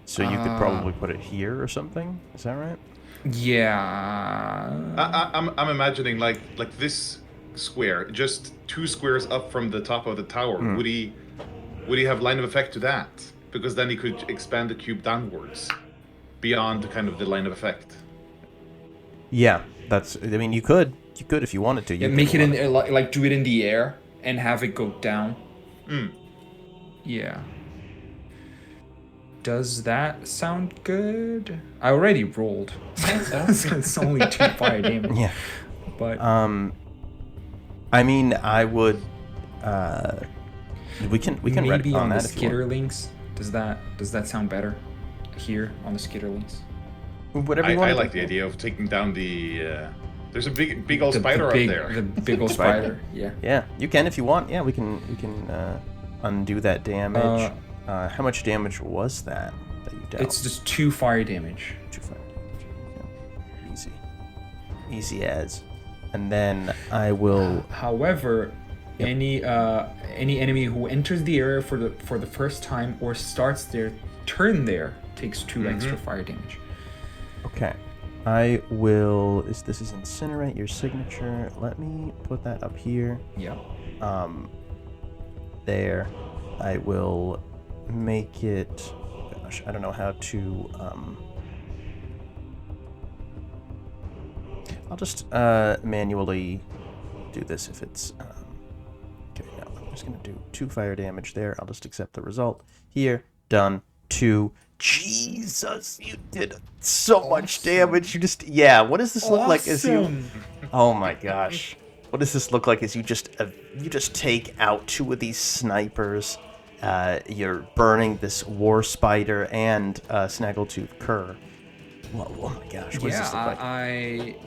So you could probably put it here or something. Is that right? Yeah. I'm imagining like this square, just 2 squares up from the top of the tower. Would he have line of effect to that? Because then he could expand the cube downwards, beyond kind of the line of effect. Yeah, that's. I mean, you could if you wanted to. Yeah, You make could it in want like do it in the air and have it go down. Yeah. Does that sound good? I already rolled. It's only 2 fire damage. Yeah. But I mean, I would. We can maybe retcon on the that if you want. skitterlings. Does that sound better? Here on the skitterlings. Whatever you want. I like the idea of taking down the. There's a big old spider up there. The big old spider. Yeah. Yeah, you can if you want. Yeah, we can undo that damage. How much damage was that you dealt? It's just 2 fire damage. 2 fire damage. Yeah. Easy as. And then I will. However, any enemy who enters the area for the first time or starts their turn there takes 2 extra fire damage. Okay. I will. This is incinerate your signature. Let me put that up here. Yeah. There. I will make it. Gosh, I don't know how to. I'll just manually do this if it's. Okay, no, I'm just gonna do 2 fire damage there. I'll just accept the result here. Done. 2. Jesus, you did so much damage. You just What does this look like? As you? Oh my gosh. What does this look like? As you just take out 2 of these snipers. You're burning this war spider and snaggletooth cur. Whoa, oh my gosh, what does this look like?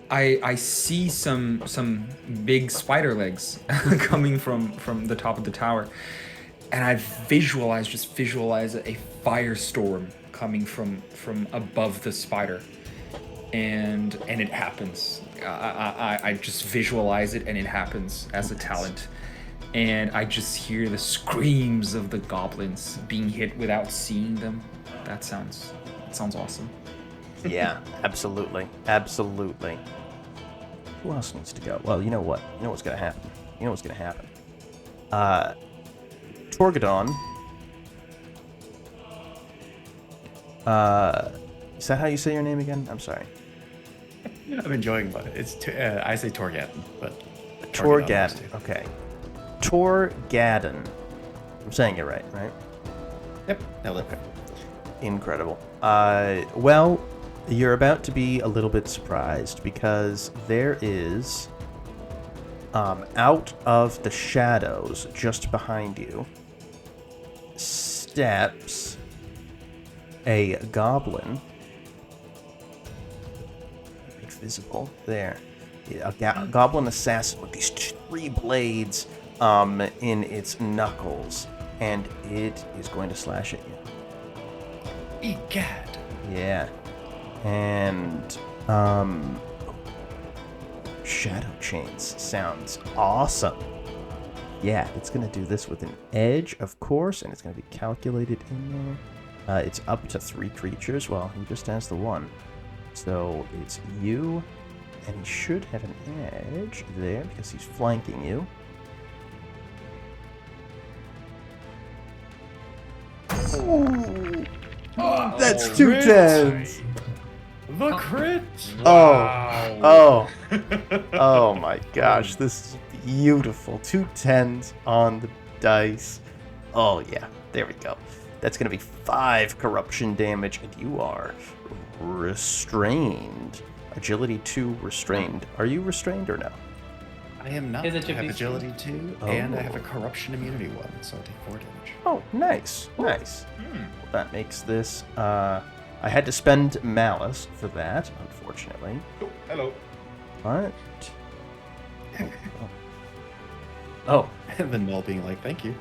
I see some big spider legs coming from the top of the tower, and I visualize a firestorm coming from above the spider, and it happens. I just visualize it, and it happens as a talent. And I just hear the screams of the goblins being hit without seeing them. That sounds awesome. Yeah, absolutely. Who else needs to go? Well, you know what? You know what's gonna happen. Torgaddon. Is that how you say your name again? I'm sorry. I'm enjoying it. It's I say Torgaddon, but Torgaddon. Okay. Torgaddon. I'm saying it right? Yep. Okay. Incredible. Well, you're about to be a little bit surprised because there is, out of the shadows just behind you, steps a goblin. Make visible there. A goblin assassin with these 3 blades in its knuckles, and it is going to slash at you. Egad. Yeah. And Shadow Chains sounds awesome. Yeah, it's gonna do this with an edge, of course, and it's gonna be calculated in there. It's up to 3 creatures. Well, he just has the 1. So it's you, and he should have an edge there because he's flanking you. Ooh. That's 2 10s. The crit. Oh my gosh, this is beautiful. 2 10s on the dice. Oh yeah, there we go. That's gonna be 5 corruption damage, and you are restrained. Agility 2 restrained. Are you restrained or no? I am not. Is I it to have be agility 2, and I have a corruption immunity 1, so I take 4 damage. Oh, nice. Well, that makes this... I had to spend malice for that, unfortunately. Oh, hello. But... Oh. And then Null being like, thank you.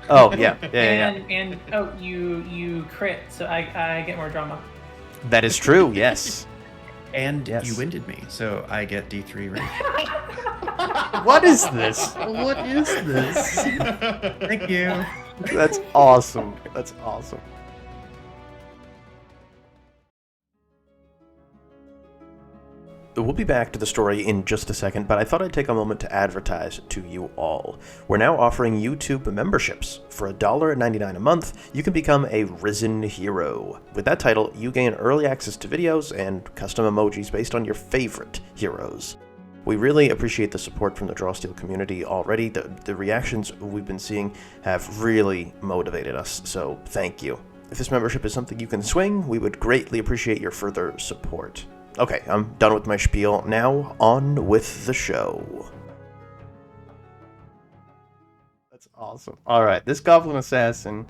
Oh, yeah. And you crit, so I get more drama. That is true, yes. And Yes. you winded me, so I get D3 range. What is this? What is this? Thank you. That's awesome. That's awesome. We'll be back to the story in just a second, but I thought I'd take a moment to advertise to you all. We're now offering YouTube memberships. For $1.99 a month, you can become a Risen Hero. With that title, you gain early access to videos and custom emojis based on your favorite heroes. We really appreciate the support from the Drawsteel community already. The reactions we've been seeing have really motivated us, so thank you. If this membership is something you can swing, we would greatly appreciate your further support. Okay, I'm done with my spiel. Now, on with the show. That's awesome. Alright, this Goblin Assassin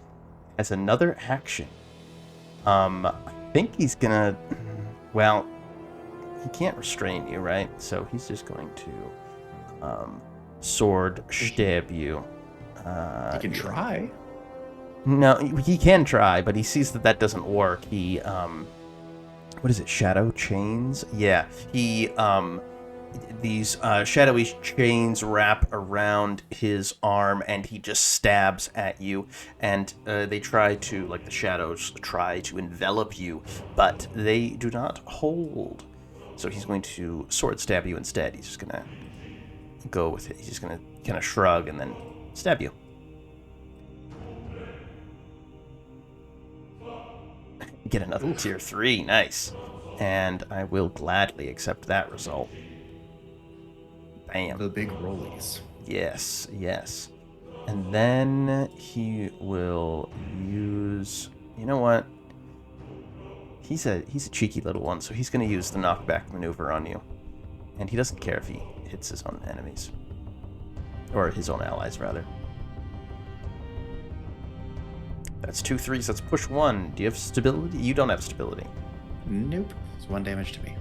has another action. I think he's gonna... Well, he can't restrain you, right? So he's just going to sword stab you. You can try. No, he can try, but he sees that that doesn't work. He, what is it, shadow chains? Yeah, he, these shadowy chains wrap around his arm, and he just stabs at you, and they try to, like the shadows try to envelop you, but they do not hold. So he's going to sword stab you instead. He's just gonna go with it. He's just gonna kind of shrug and then stab you. Get another tier 3, nice. And I will gladly accept that result. Bam. The big rollies. Yes, yes. And then he will use... You know what? He's a cheeky little one, so he's going to use the knockback maneuver on you. And he doesn't care if he hits his own enemies. Or his own allies, rather. That's 2 3s, that's push 1. Do you have stability? You don't have stability. Nope. It's 1 damage to me.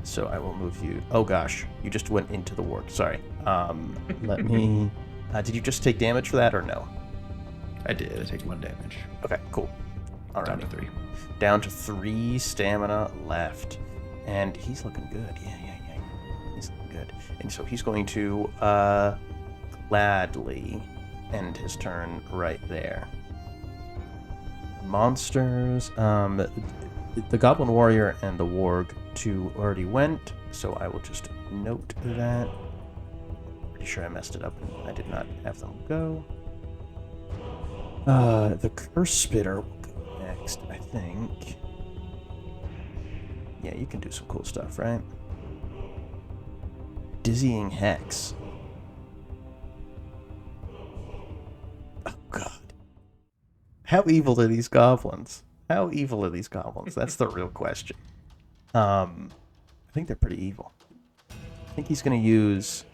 So I will move you... Oh gosh, you just went into the ward. Sorry. Let me... did you just take damage for that or no? I did. I take 1 damage. Okay, cool. All right. Down to 3. Down to 3 stamina left. And he's looking good. Yeah. He's looking good. And so he's going to gladly end his turn right there. Monsters. The Goblin Warrior and the Warg 2 already went, so I will just note that. Pretty sure I messed it up and I did not have them go. The Curse Spitter will go next, I think. Yeah, you can do some cool stuff, right? Dizzying Hex. Oh, God. How evil are these goblins? How evil are these goblins? That's the real question. I think they're pretty evil. I think he's going to use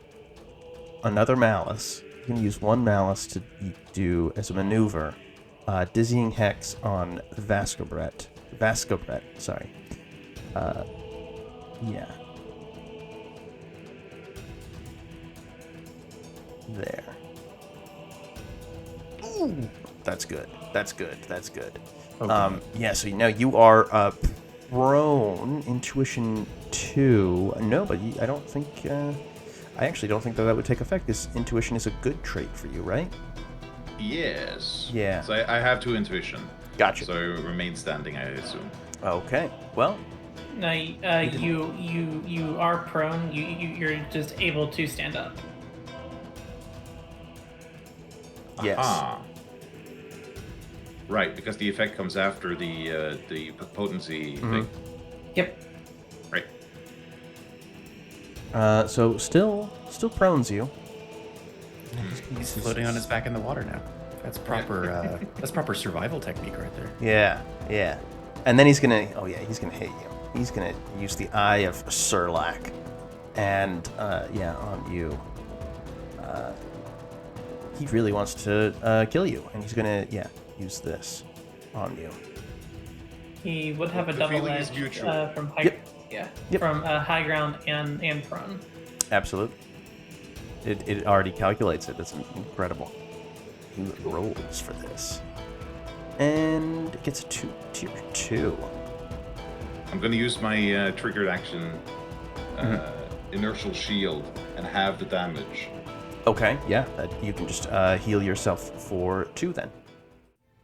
another malice. He's going to use 1 malice to do as a maneuver. Dizzying Hex on Vascobret. Sorry. Yeah. There. Ooh, that's good. That's good. Okay. Yeah, so now you are prone, intuition 2. No, but I don't think... I actually don't think that would take effect, because intuition is a good trait for you, right? Yes. Yeah. So I have 2 intuition. Gotcha. So I remain standing, I assume. Okay. Well... No, you are prone. You're just able to stand up. Yes. Aha. Right, because the effect comes after the potency thing. Yep. Right. So still prones you. He's floating on his back in the water now. That's proper. That's proper survival technique right there. Yeah. And then he's gonna. Oh yeah, he's gonna hit you. he's gonna use the Eye of Surlac, and on you. He really wants to kill you, and he's gonna use this on you. He would have a The double feeling is edge mutual. from high, Yep. from high ground and prone. Absolutely. It already calculates it. That's incredible. He rolls for this, and it gets a tier 2. I'm going to use my triggered action, inertial shield, and have the damage. Okay, yeah, you can just heal yourself for 2 then.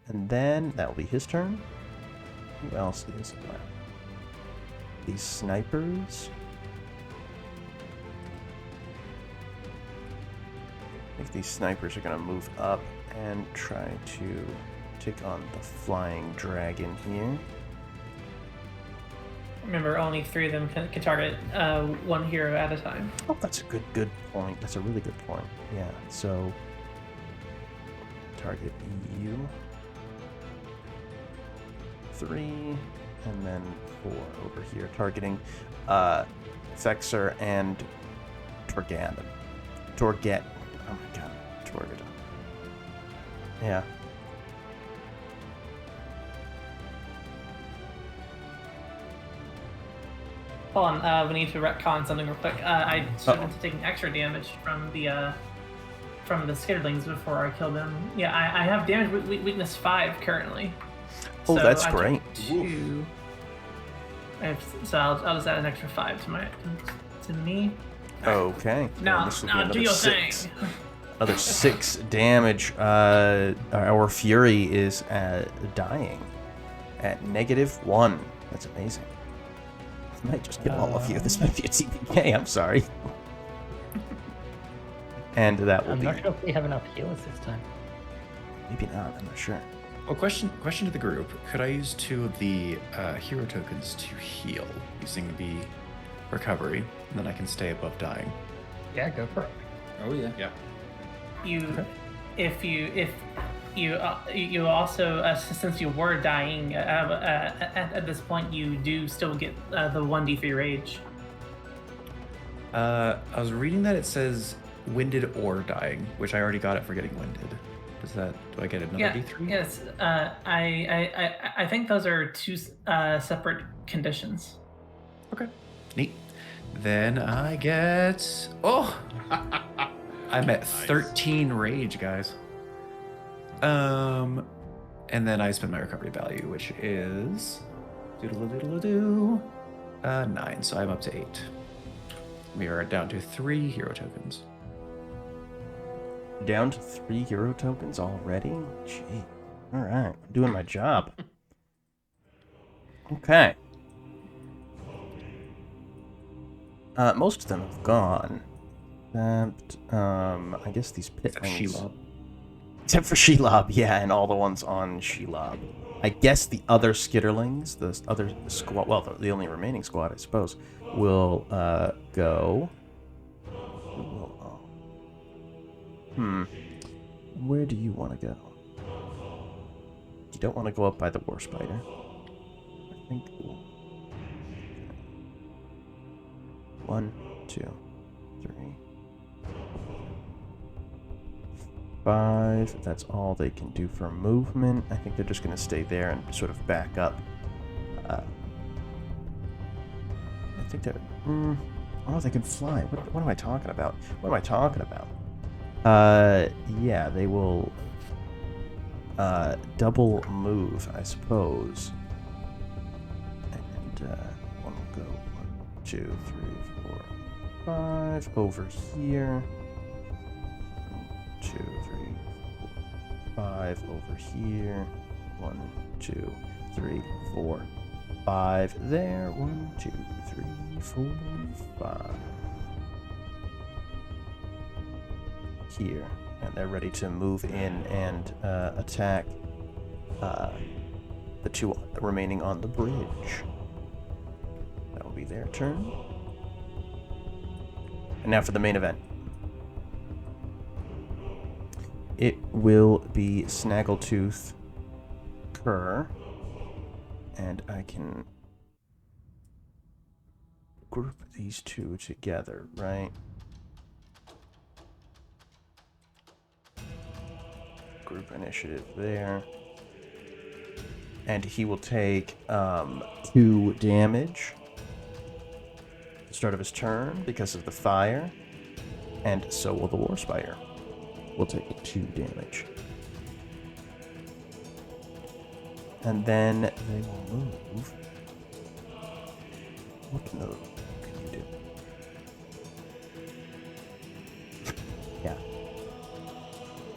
And then that will be his turn. Who else is left? These snipers. I think these snipers are going to move up and try to take on the flying dragon here. Remember, only 3 of them can target 1 hero at a time. Oh, that's a good point. That's a really good point. Yeah, so target you. 3, and then 4 over here, targeting Effexor and Torgaddon. Oh my god, Torgaddon. Yeah. Hold on, we need to retcon something real quick. I started taking extra damage from the skitterlings before I killed them. Yeah, I have damage weakness 5 currently. Oh, So that's I took great. 2. So I'll just add an extra 5 to me. Okay. Now, And this will be now another do your 6. thing. Another 6 damage. Our Fury is dying at -1. That's amazing. I might just kill all of you. This might be a TPK. I'm sorry. And that will I'm be... not sure if we have enough healers this time. Maybe not. I'm not sure. Well, question to the group. Could I use 2 of the hero tokens to heal using the recovery, and then I can stay above dying? Yeah, go for it. Oh yeah. Yeah. If you also since you were dying at this point, you do still get the 1d3 rage. I was reading that it says winded or dying, which I already got it for getting winded. Do I get another D3? Yes. I think those are 2 separate conditions. Okay. Neat. Then I get... Oh! I'm at 13 rage, guys. And then I spend my recovery value, which is... 9, so I'm up to 8. We are down to 3 hero tokens. Down to 3 hero tokens already? Gee. Alright. I'm doing my job. Okay. Most of them have gone. Except, I guess these pitlings. Shelob. Except for Shelob, yeah, and all the ones on Shelob. I guess the other skitterlings, the other squad, well, the only remaining squad, I suppose, will go. Where do you want to go? You don't want to go up by the war spider. I think. 1, 2, 3, 5. That's all they can do for movement. I think they're just going to stay there and sort of back up. I think they're... oh, they can fly. What am I talking about? What am I talking about? Yeah, they will double move, I suppose. And one will go 1, 2, 3, 4, 5 over here. 2, 3, 4, 5 over here. 1, 2, 3, 4, 5 there. 1, 2, 3, 4, 5. Here, and they're ready to move in and attack the 2 remaining on the bridge. That will be their turn. And now for the main event. It will be Snaggletooth Cur, and I can group these two together, right? Group initiative there. And he will take 2 damage at the start of his turn because of the fire. And so will the Warspire. We'll take 2 damage. And then they will move. What move can you do? Yeah.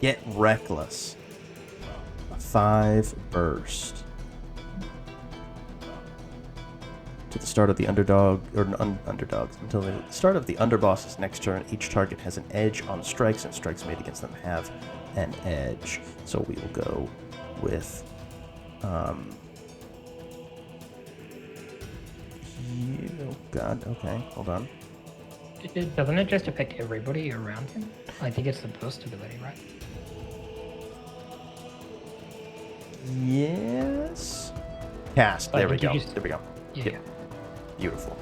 Get Reckless. A 5 burst. To the start of the underdogs until the start of the underboss's next turn, each target has an edge on strikes, and strikes made against them have an edge. So we will go with oh god, okay, hold on. Doesn't it just affect everybody around him? I think it's the burst ability, right? Yes. Cast. There we go. There we go. Yeah. Yep. Beautiful.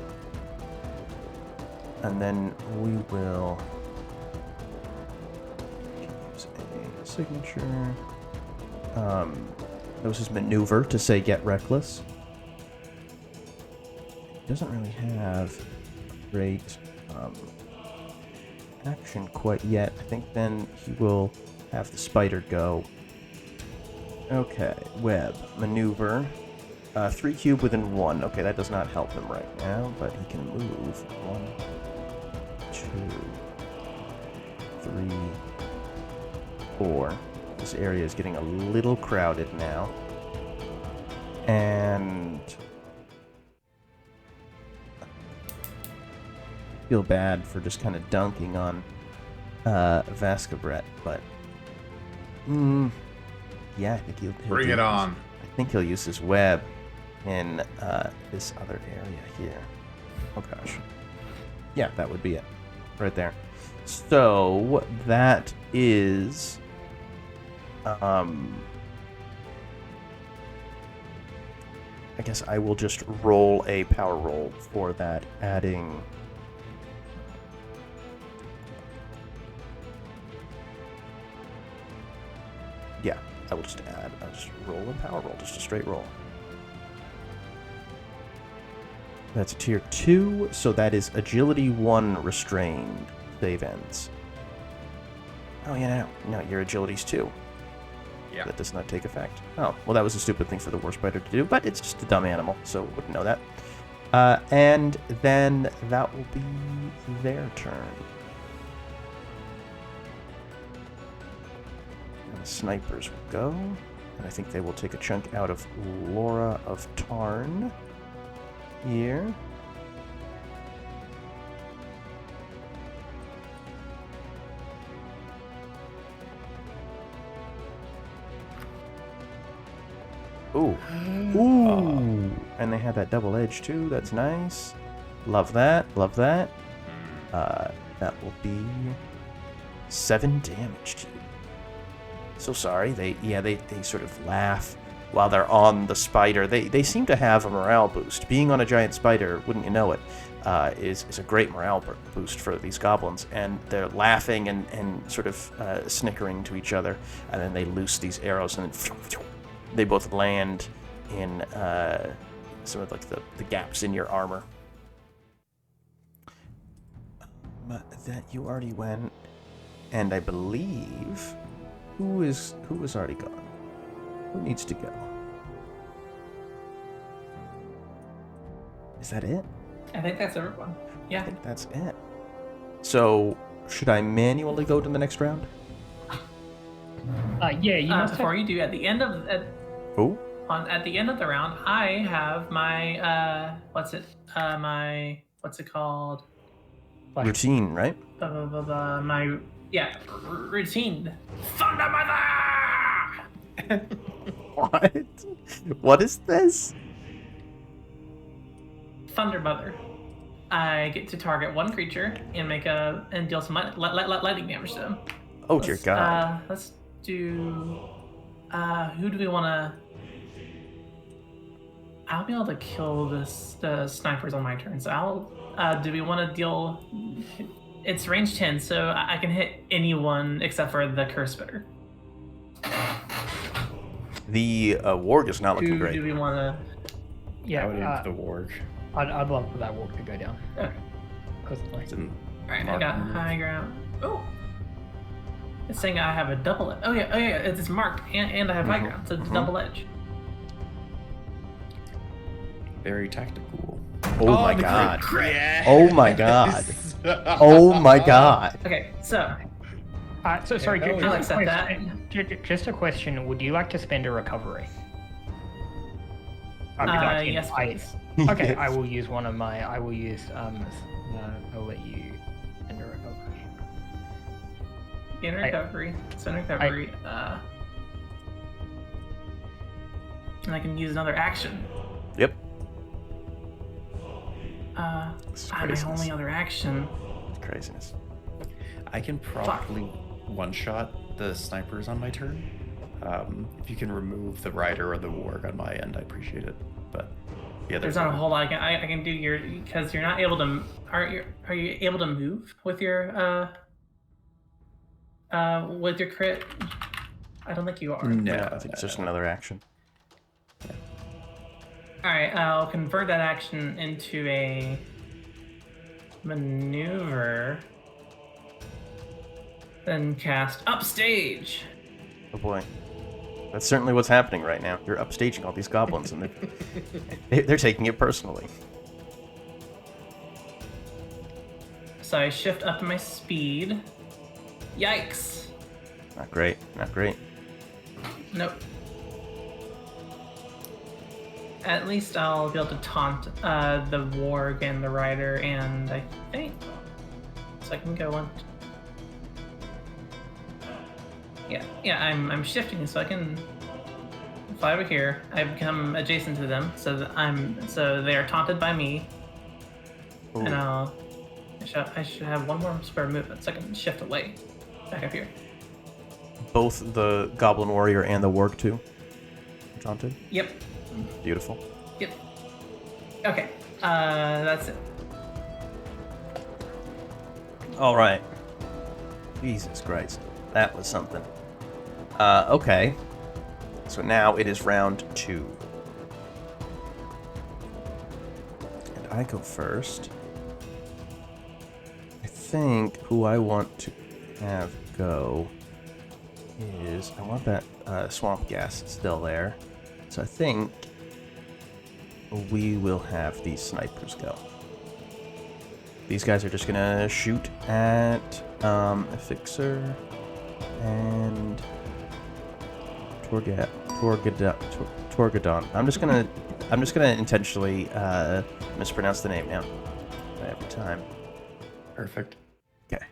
And then we will use a signature. That was his maneuver to say get reckless. He doesn't really have great action quite yet. I think then he will have the spider go. Okay, web, maneuver. 3 cube within 1. Okay, that does not help him right now, but he can move. 1, 2, 3, 4. This area is getting a little crowded now. And I feel bad for just kind of dunking on Vascabret, but yeah, I think he'll Bring it on. I think he'll use his web in this other area here. Oh gosh. Yeah, that would be it. Right there. So that is I guess I will just roll a power roll for that, adding yeah, I will just add, I'll just roll a power roll, just a straight roll. That's a tier 2, so that is agility 1 restrained save ends. Oh yeah, no, your agility's 2. Yeah. That does not take effect. Oh, well, that was a stupid thing for the Warspider to do, but it's just a dumb animal, so wouldn't know that. And then that will be their turn. And the snipers will go, and I think they will take a chunk out of Lara of Tarn here. Ooh. Ooh. And they have that double edge too. That's nice. Love that. Love that. That will be 7 damage to you. So sorry. They sort of laugh while they're on the spider. They seem to have a morale boost. Being on a giant spider, wouldn't you know it, is a great morale boost for these goblins. And they're laughing and sort of snickering to each other. And then they loose these arrows and then they both land in some of like the gaps in your armor. That you already went, and I believe who is already gone? Who needs to go? Is that it? I think that's everyone. Yeah. I think that's it. So should I manually go to the next round? Yeah, you must before you do, at the end of Oh. At the end of the round, I have my what's it called? Routine, right? My routine. Thunder Mother. What? What is this? Thunder Mother. I get to target one creature and deal some lightning damage to them. Oh dear God. Let's do. Who do we want to? I'll be able to kill the snipers on my turn, so I'll do we want to deal? It's range 10, so I can hit anyone except for the curse spitter. The warg is not looking Do great. we want to? Yeah, I would aim for the warg. I'd love for that walk to go down. Okay. Personally. It's in Alright, I mark got move. high ground. Oh! It's saying I have a double edge. Oh yeah, it's marked, and I have high ground, so it's double edge. Very tactical. Oh my the god. crit. Yeah. Oh my god. Oh my god. Okay, so So sorry, Yeah, I'll accept that. just a question. Would you like to spend a recovery? I'd be like, yes, please. Okay, I will use one of my. I will use. I'll let you spend a recovery. In recovery, spend recovery. And I can use another action. Yep. My craziness. only other action. Craziness. I can probably one-shot the snipers on my turn. If you can remove the rider or the warg on my end, I appreciate it. But yeah, There's not a whole lot I can do your because you're not able to. Are you able to move with your crit? I don't think you are. No, Yeah, I think it's just another action. All right, I'll convert that action into a maneuver. Then cast upstage. Oh boy. That's certainly what's happening right now. You're upstaging all these goblins, and they're taking it personally. So I shift up to my speed. Yikes. Not great. Not great. Nope. At least I'll be able to taunt the warg and the rider, and I think so. I can go one. Yeah. I'm shifting, so I can fly over here. I become adjacent to them, so that they are taunted by me, Ooh. and I should have one more square movement, so I can shift away, back up here. Both the goblin warrior and the warg too. Taunted. Yep. Beautiful. Yep. Okay. That's it. All right. Jesus Christ, that was something. Okay. So now it is round 2. And I go first. I think who I want to have go is... I want that swamp gas still there. So I think we will have these snipers go. These guys are just gonna shoot at Effexor and Torgaddon. I'm just gonna intentionally mispronounce the name now every time. Perfect. Okay.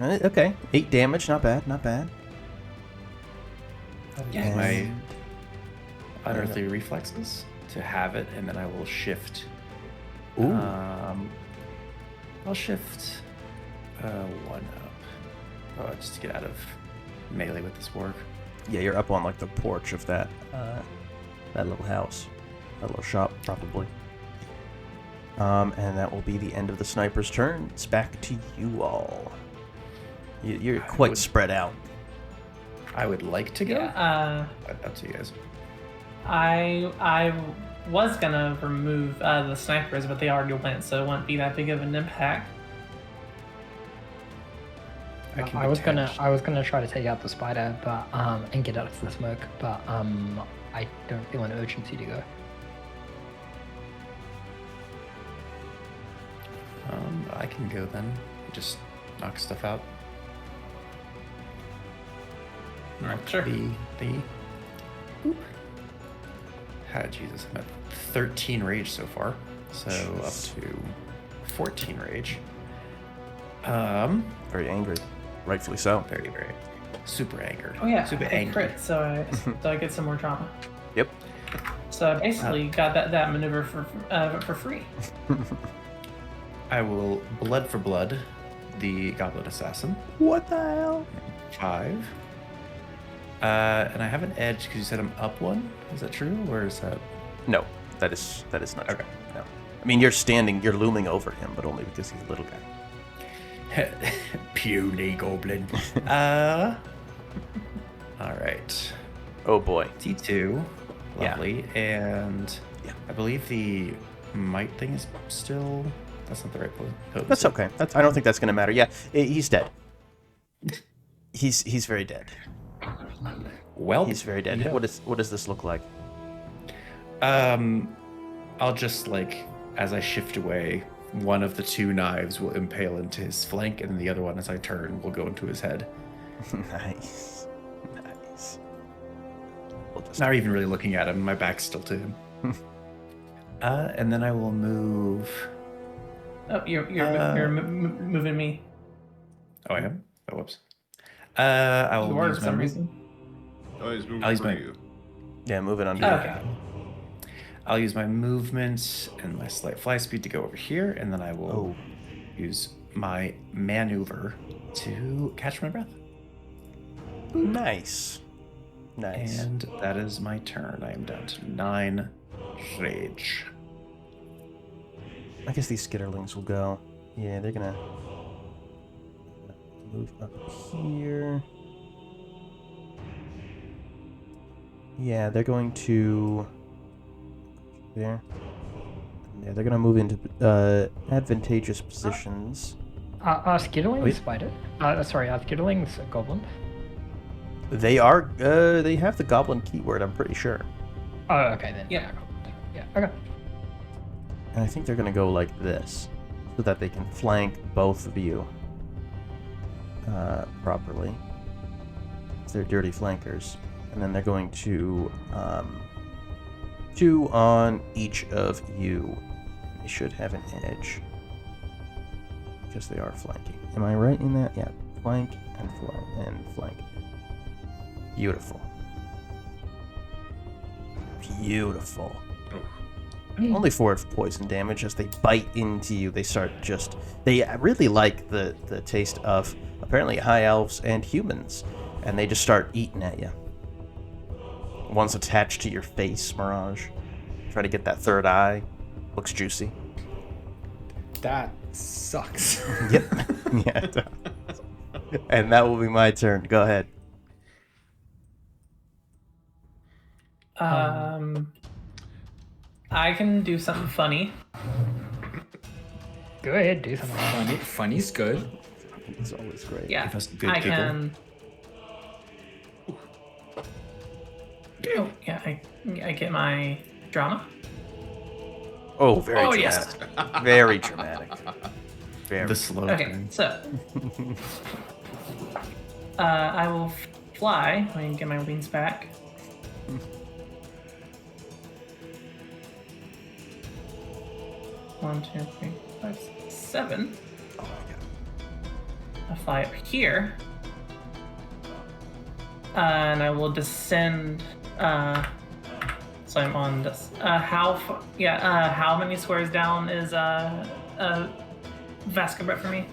Okay. 8 damage. Not bad. Not bad. Use my unearthly reflexes to have it, and then I will shift. Ooh. I'll shift 1 up. Just to get out of melee with this warg. Yeah, you're up on like the porch of that little house, that little shop, probably. And that will be the end of the sniper's turn. It's back to you all. You're quite spread out. I would like to go. Yeah. Up to you guys. I was gonna remove the snipers, but they already went, so it won't be that big of an impact. I was gonna try to take out the spider, but and get out of the smoke, but I don't feel an urgency to go. I can go then. Just knock stuff out. Knock Sure. the thingy. Boop. Ah, Jesus, I'm at 13 rage so far, so up to 14 rage. Very angry. Rightfully so. Very, very super anger. Oh yeah, super I angry. crit, so I get some more trauma. Yep. So I basically got that maneuver for free. I will blood for blood the goblin assassin. What the hell? 5. And I have an edge because you said I'm up 1. Is that true, or is that? No, that is not true. Okay. No. I mean, you're looming over him, but only because he's a little guy. Puny goblin. All right. Oh boy. T2. Yeah. Lovely. And Yeah. I believe the might thing is still... That's not the right code. That's okay. I don't think that's going to matter. Yeah, he's dead. He's very dead. Well, He's very dead. yeah. What does this look like? I'll just, like, as I shift away, one of the two knives will impale into his flank, and the other one, as I turn, will go into his head. Nice. We'll just... Not even really looking at him. My back's still to him. And then I will move... Oh, you're moving me. Oh, I am? Oh, whoops. I will You are use for some my... reason. Oh, he's moving I'll use for my- you. Yeah, move it under. Okay. I'll use my movement and my slight fly speed to go over here, and then I will use my maneuver to catch my breath. Nice. And that is my turn. I am down to 9 rage. I guess these skitterlings will go. Yeah, they're gonna move up here. Yeah, they're going to there. Yeah, they're gonna move into advantageous positions. Are skitterlings Wait. spider? Are skitterlings goblin? They are. They have the goblin keyword. I'm pretty sure. Oh, okay then. Yeah. Yeah. Okay. And I think they're gonna go like this, so that they can flank both of you properly. They're dirty flankers, and then they're going to 2 on each of you. They should have an edge because they are flanking. Am I right in that? Yeah, flank and flank and flank. Beautiful. Beautiful. Only 4 poison damage. As they bite into you, they start just... They really like the taste of, apparently, high elves and humans. And they just start eating at you. One's attached to your face, Mirage. Try to get that third eye. Looks juicy. That sucks. Yep. Yeah, it does. And that will be my turn. Go ahead. I can do something funny. Go ahead, do something. Funny's good. It's always great. Yeah, Give us a good I giggle. can. Oh, yeah, I get my drama. Oh, very Oh, dramatic. yes. Very dramatic. Very. The slow Okay, turn. so I will fly. Let me get my wings back. One, two, three, 5, 6, 7. Oh my god. I'll fly up here. And I will descend. So I'm on this. How many squares down is Vascabret for me?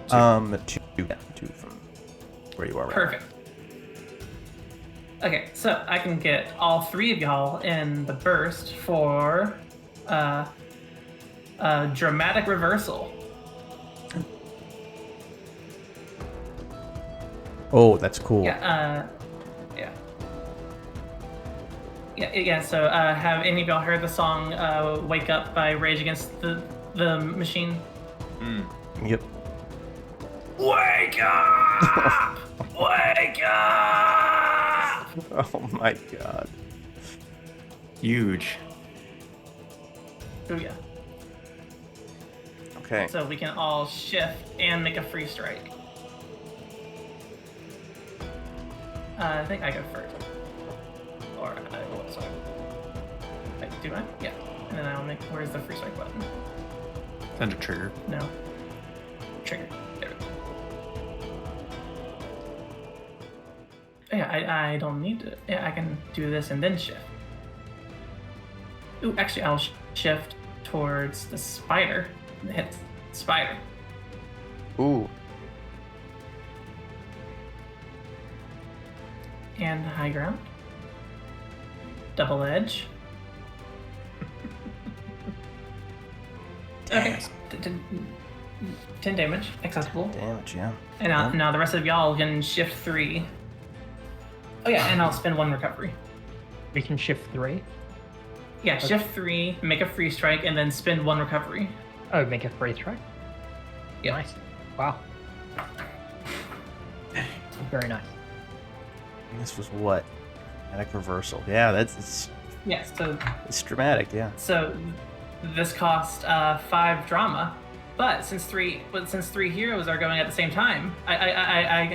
2. Yeah, 2 from where you are right Perfect. Okay, so I can get all 3 of y'all in the burst for dramatic reversal. Oh, that's cool. Yeah. So, have any of y'all heard the song "Wake Up" by Rage Against the Machine? Yep. Wake up! Wake up! Oh my god. Huge. Oh yeah. Okay. So we can all shift and make a free strike. I think I go first. Or I will, sorry. Wait, do I? Yeah. And then I'll make, where's the free strike button? Thunder trigger. No. Trigger. There we go. Yeah, I don't need to. Yeah, I can do this and then shift. Ooh, actually, I'll shift towards the spider. Hit spider. Ooh. And high ground. Double edge. Okay. 10 damage, acceptable. Damage, yeah. And now the rest of y'all can shift 3. Oh yeah, and I'll spend 1 recovery. We can shift 3. Yeah, shift 3, make a free strike, and then spend 1 recovery. Oh, make a free strike? Yep. Nice. Wow. Very nice. And this was what? Dramatic reversal. Yeah, it's Yeah, so dramatic, yeah. so this cost 5 drama, but since three heroes are going at the same time, I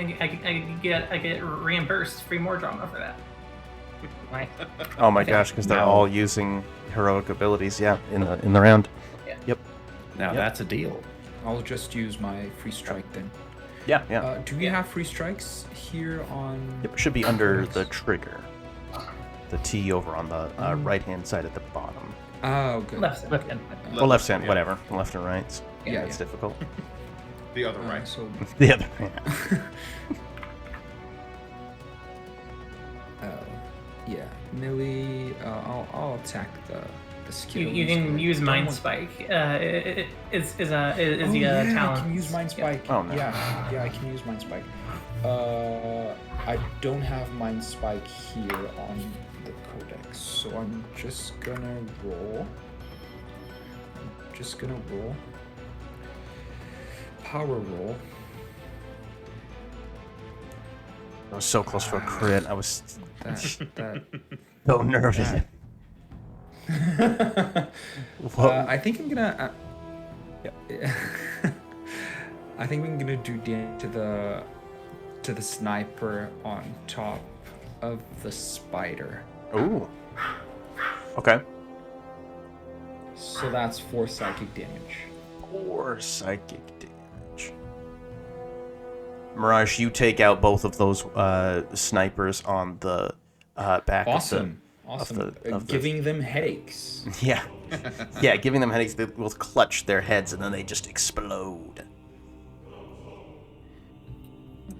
get reimbursed 3 more drama for that. Nice. Oh my gosh, because they're Now- all using heroic abilities, yeah, in the round. Yep. Now Yep. that's a deal. I'll just use my free strike then. Yeah, yeah. Do we have free strikes here on? Yep, it should be under the trigger. The T over on the right-hand side at the bottom. Oh, good. Left side. Left hand. Or left hand, yeah. whatever. Left and right. Yeah, It's yeah. difficult. The other right. So, The other hand. yeah, melee. I'll attack the skill. You can use Mind Spike. Is the I talent. can use Mind Spike. Oh, no. Yeah, I can use Mind Spike. I don't have Mind Spike here on the Codex, so I'm just gonna roll. Power roll. I was so close for a crit. I was That. so nervous. I think I'm gonna. I think I'm gonna do damage to the sniper on top of the spider. Ooh. Okay. So that's 4 psychic damage. Or psychic damage. Mirage, you take out both of those snipers on the back Awesome. of the Giving them headaches. Yeah. Yeah, giving them headaches. They will clutch their heads and then they just explode.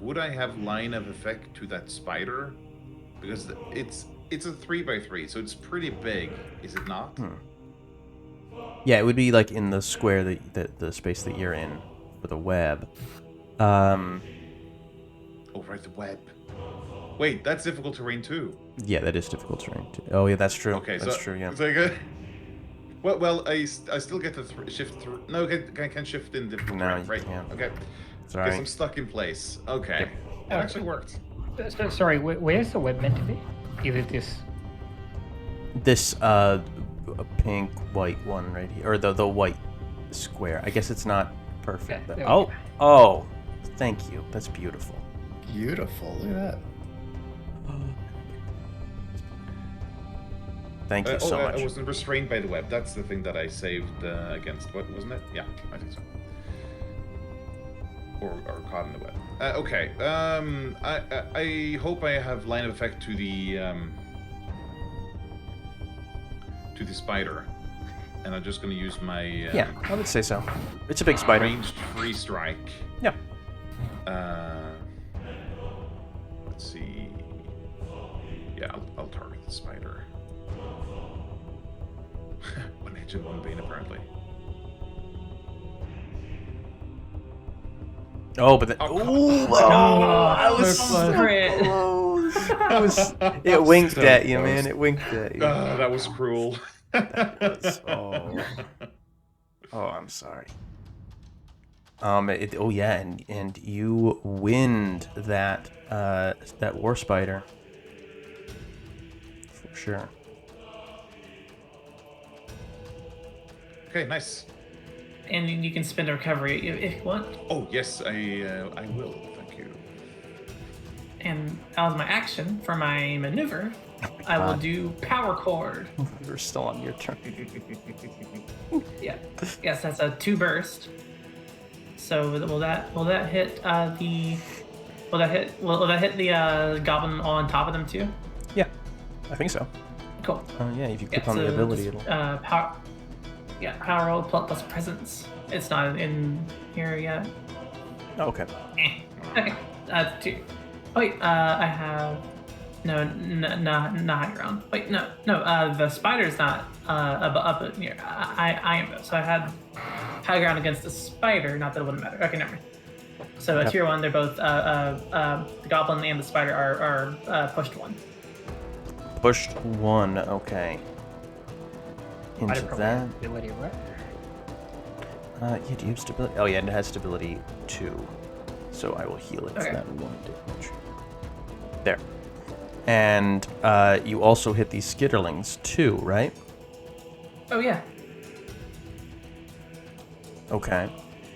Would I have line of effect to that spider? Because it's a 3x3, so it's pretty big, is it not? Yeah, it would be like in the square that the space that you're in for the web. Oh, right, the web. Wait, that's difficult terrain too. Yeah, that is difficult terrain too. Oh yeah, that's true. Okay, that's so true. Yeah. It's like a, well, I still get to shift through. No, I can shift in different No, terrain, you right? can't. Okay. It's Guess I'm alright. stuck in place. Okay. Yep. It actually worked. Sorry, where's the web meant to be? Is it this? This pink white one right here, or the white square. I guess it's not perfect. Yeah, but- there we oh, go. oh, thank you. That's beautiful. Beautiful. Look at that. Thank you so much. I wasn't restrained by the web. That's the thing that I saved against. What wasn't it? Yeah, I think so. Or caught in the web. Okay. I hope I have line of effect to the spider, and I'm just gonna use my Yeah, I would say so. It's a big spider. ranged free strike. Yeah. Let's see. Yeah, I'll target the spider. One edge and one bane, apparently. Oh, but then. Oh, Ooh, I was so Crit. close. It winked So at you, close. man. It winked at you. That was cruel. Oh, I'm sorry. Oh yeah, and you wind that war spider for sure. Okay, nice. And you can spend a recovery if you want. Oh yes, I will. Thank you. And that was my action for my maneuver. I will God. do power chord. You're still on your turn. Yeah. Yes, that's a 2 burst. So will that hit the goblin on top of them too? Yeah, I think so. Cool. Oh yeah, if you Yeah, click on the so ability, just, it'll. power roll plus presence. It's not in here yet. Oh, okay. Okay, that's 2. Oh, wait, I have not high ground. Wait, no, the spider's not up here. I am though. So I had high ground against the spider. Not that it wouldn't matter. Okay, never mind. So at tier 1, they're both the goblin and the spider are pushed 1. Pushed 1. Okay. Into that. Ability, right? Yeah, do you have stability? Oh yeah, it has stability 2. So I will heal it for Okay. that 1 damage. There. And you also hit these skitterlings too, right? Oh yeah. Okay.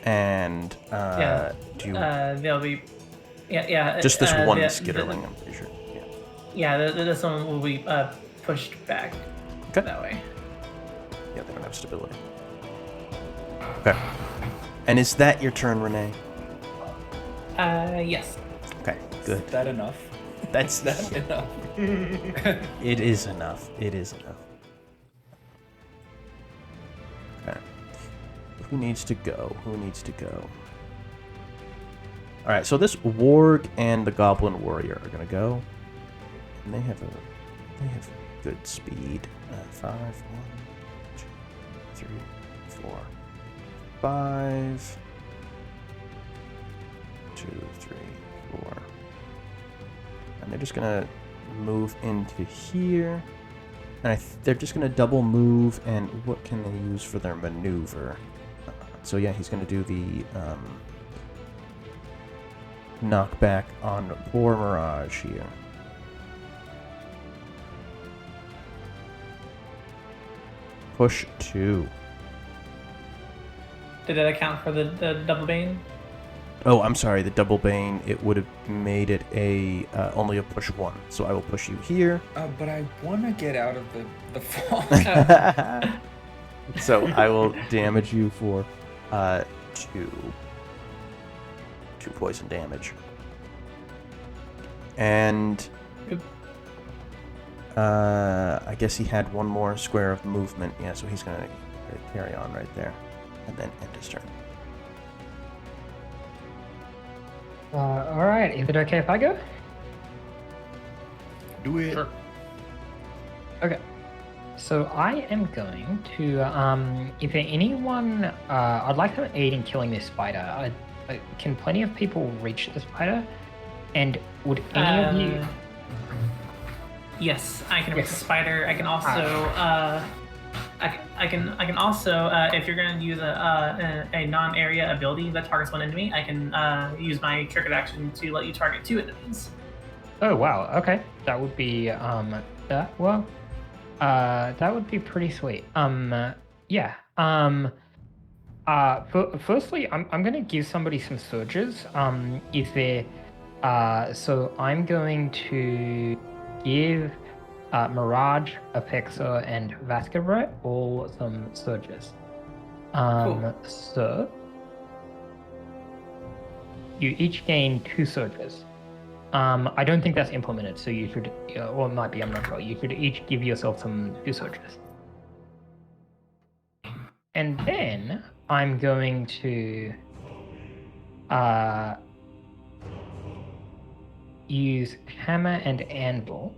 And Yeah. do you They'll be. Yeah. just this one the- skitterling? I'm pretty sure. Yeah. This one will be pushed back. Okay. That way. Yeah, they don't have stability. Okay. And is that your turn, Renee? Yes. Okay. Good. Is that enough? That's That enough? It is enough. It is enough. Okay. Who needs to go? Who needs to go? Alright, so this warg and the goblin warrior are gonna go. And they have good speed. 5, 1, 2, 3, 4, 5. 2, 3, 4. And they're just gonna move into here. And they're just gonna double move, and what can they use for their maneuver? So yeah, he's gonna do the knockback on poor Mirage here. Push 2. Did that account for the double bane? Oh, I'm sorry, the double bane, it would have made it a only a push 1. So I will push you here. But I want to get out of the fall. So I will damage you for 2 poison damage. And I guess he had one more square of movement. Yeah, so he's gonna carry on right there, and then end his turn. All right. Is it okay if I go? Do it. Sure. Okay. So I am going to. Is there anyone? I'd like to aid in killing this spider. Can plenty of people reach the spider? And would any of you? Yes, I can reach Yes. the spider. I can also. I can also, if you're going to use a non-area ability that targets one enemy, I can use my triggered action to let you target 2 enemies. Oh wow. Okay. That would be that would be pretty sweet. Yeah. Firstly, I'm gonna give somebody some surges. If they're so I'm going to give Mirage, Effexor, and Vascaret all some surges. Cool. So you each gain 2 surges. I don't think that's implemented, so you should, or it might be, I'm not sure. You should each give yourself some 2 surges. And then I'm going to use hammer and anvil.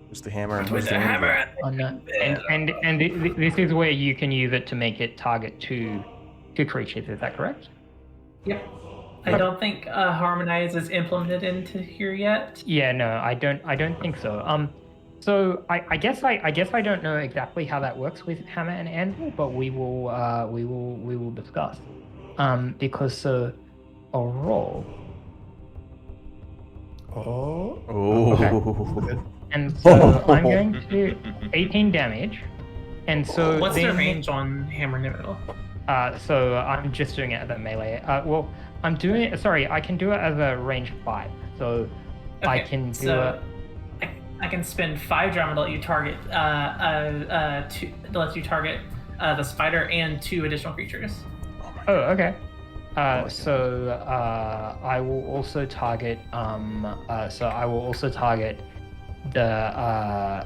Just the hammer and With the hammer. And this is where you can use it to make it target 2 creatures. Is that correct? Yep. I don't think Harmonize is implemented into here yet. Yeah, no, I don't think so. So I guess I don't know exactly how that works with hammer and anvil, but we will discuss. Because so I'll roll. Oh. Okay. And so I'm going to do 18 damage. And so What's the then- range on hammer in the middle? So I'm just doing it as a melee. Well, I'm doing it. Sorry, I can do it as a range 5. So I Okay, can do so it. I can spend 5 drama to let you target the spider and 2 additional creatures. Oh, okay. So I will also target. The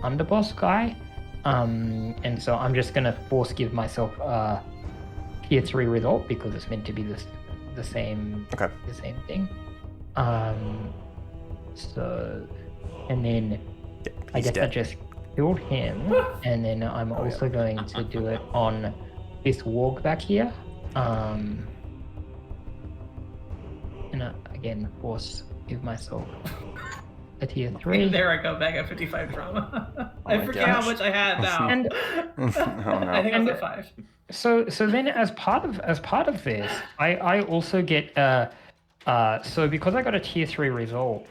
underboss guy. And so I'm just gonna force give myself tier 3 result because it's meant to be the same. Okay. The same thing. So, and then I He's guess dead. that just killed him, and then I'm also going to do it on this warg back here. And again, of course, give myself a tier 3. There I go, back at 55 trauma. I my forget gosh. how much I had now. And Oh no. I think I was at 5. so then as part of this, I also get so because I got a tier 3 result,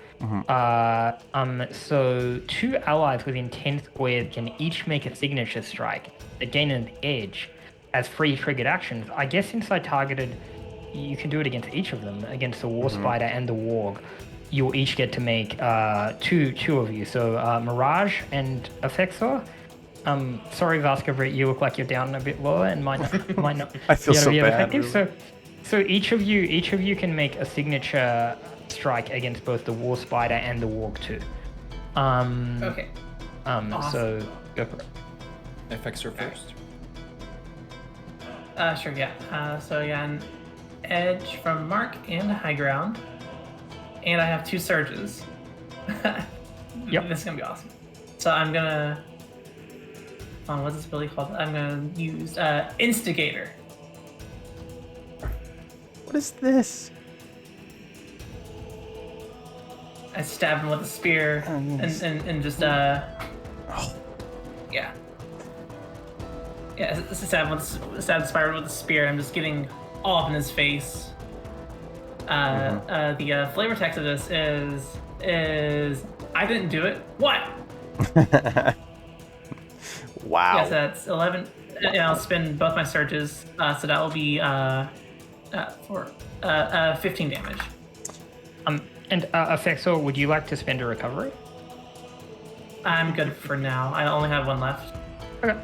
so 2 allies within 10 squares can each make a signature strike that gain an edge as free triggered actions. I guess since I targeted, you can do it against each of them, against the War Spider and the Warg. You'll each get to make two of you. So Mirage and Effexor. Sorry, Vasca, you look like you're down a bit lower and might not I feel so be bad. effective. So each of you can make a signature strike against both the War Spider and the Warg too. Okay. Awesome. So go for it. Effexor first. Sure, yeah. So yeah, an edge from Mark and a high ground. And I have 2 surges. Yep. This is gonna be awesome. So I'm gonna... what's this ability called? I'm gonna use Instigator. What is this? I stab him with a spear yes. and just Oh. yeah. Yeah, stab the spider with a spear. I'm just getting all up in his face. The flavor text of this is I didn't do it. What? Wow. Yes, that's 11. And I'll spend both my surges, so that will be for 15 damage. And Effexor, would you like to spend a recovery? I'm good for now. I only have 1 left. Okay.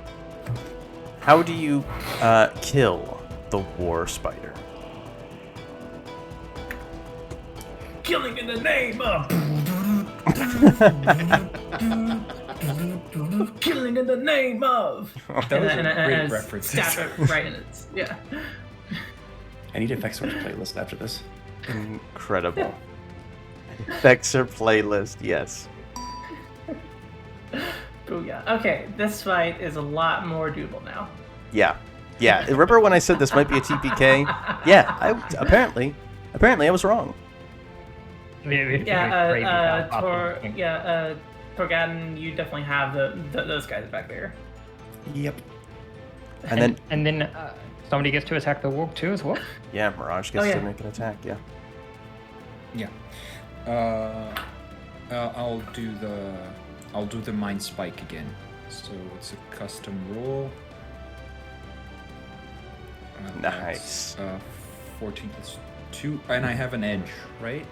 How do you kill the War Spider? Killing in the name of. Killing in the name of. That was a great reference. Stab it right in it. Yeah. I need Effexor's playlist after this. Incredible. Effexor playlist, yes. Booyah. Okay, this fight is a lot more doable now. Yeah. Yeah. Remember when I said this might be a TPK? Yeah. Apparently I was wrong. Torgaddon, you definitely have those guys back there. Yep. And then somebody gets to attack the Warg too as well. yeah, Mirage gets to make an attack. Yeah. Yeah. I'll do the Mind Spike again. So it's a custom roll. Nice. 14 plus 2, and I have an edge, right?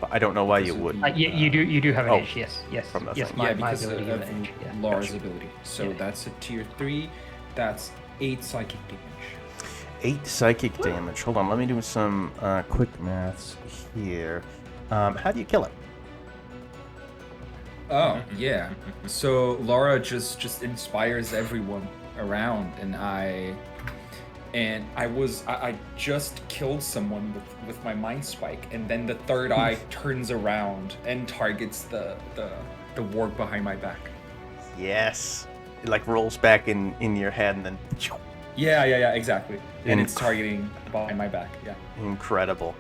But I don't know why you would. Yeah, you do have an Oh, edge. Yes. from the Yes. thing. My because ability of is an edge. Yeah. Lara's Gotcha. ability. So Yeah. that's a tier 3. That's 8 psychic damage. 8 psychic damage. Hold on, let me do some quick maths here. How do you kill it? Oh yeah. So Lara just inspires everyone around, and I just killed someone with my mind spike, and then the third eye turns around and targets the warg behind my back. Yes. It like rolls back in your head and then. Yeah, exactly. And it's Inc- targeting behind my back. Yeah. Incredible.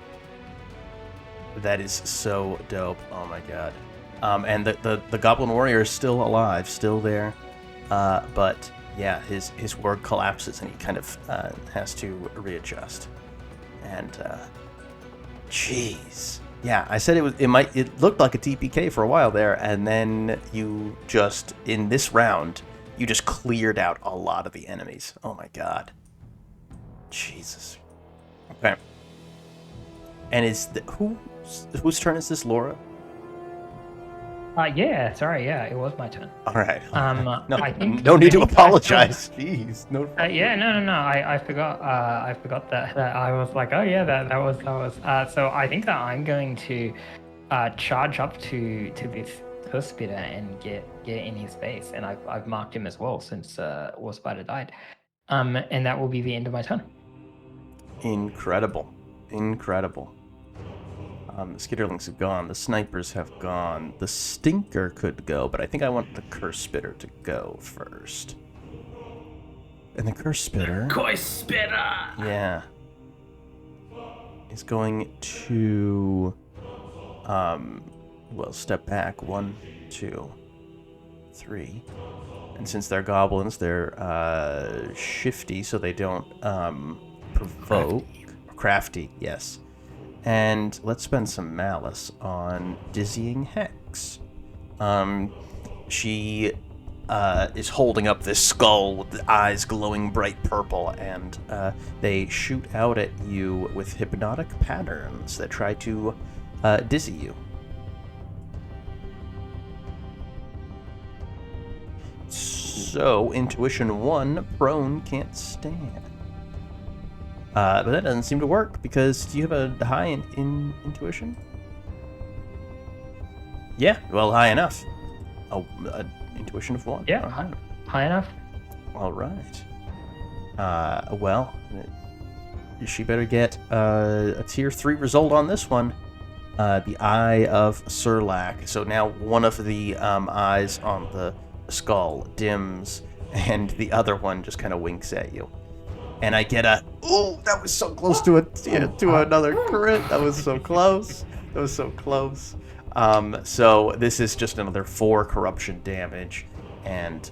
That is so dope. Oh my god. And the Goblin Warrior is still alive, still there. But yeah, his work collapses and he kind of has to readjust. And jeez. Yeah, I said it looked like a TPK for a while there, and then you just in this round you just cleared out a lot of the enemies. Oh my god. Jesus. Okay. And whose turn is this, Laura? Yeah. Sorry. Yeah, it was my turn. All right. No, I think no need to I thought- apologize. Jeez. No. Yeah, no. I forgot. I forgot that I was like, oh yeah, that was. So I think that I'm going to charge up to this Cuspider and get in his face, and I've marked him as well since War Spider died. And that will be the end of my turn. Incredible. The skitterlings have gone. The snipers have gone. The stinker could go, but I think I want the curse spitter to go first. And the curse spitter... Koi spitter! Yeah. Is going to... well, step back. 1, 2, 3. And since they're goblins, they're shifty, so they don't provoke. Crafty, yes. And let's spend some malice on Dizzying Hex. She is holding up this skull with the eyes glowing bright purple, and they shoot out at you with hypnotic patterns that try to dizzy you. So, Intuition 1, prone, can't stand. But that doesn't seem to work, because do you have a high in Intuition? Yeah, well, high enough. Oh, Intuition of 1. Yeah, All right. high enough. All right. Well, she better get a tier 3 result on this one. The Eye of Surlac. So now one of the eyes on the skull dims, and the other one just kind of winks at you. And I get a, ooh, that was so close to another crit. That was so close. That was so close. So this is just another 4 corruption damage, and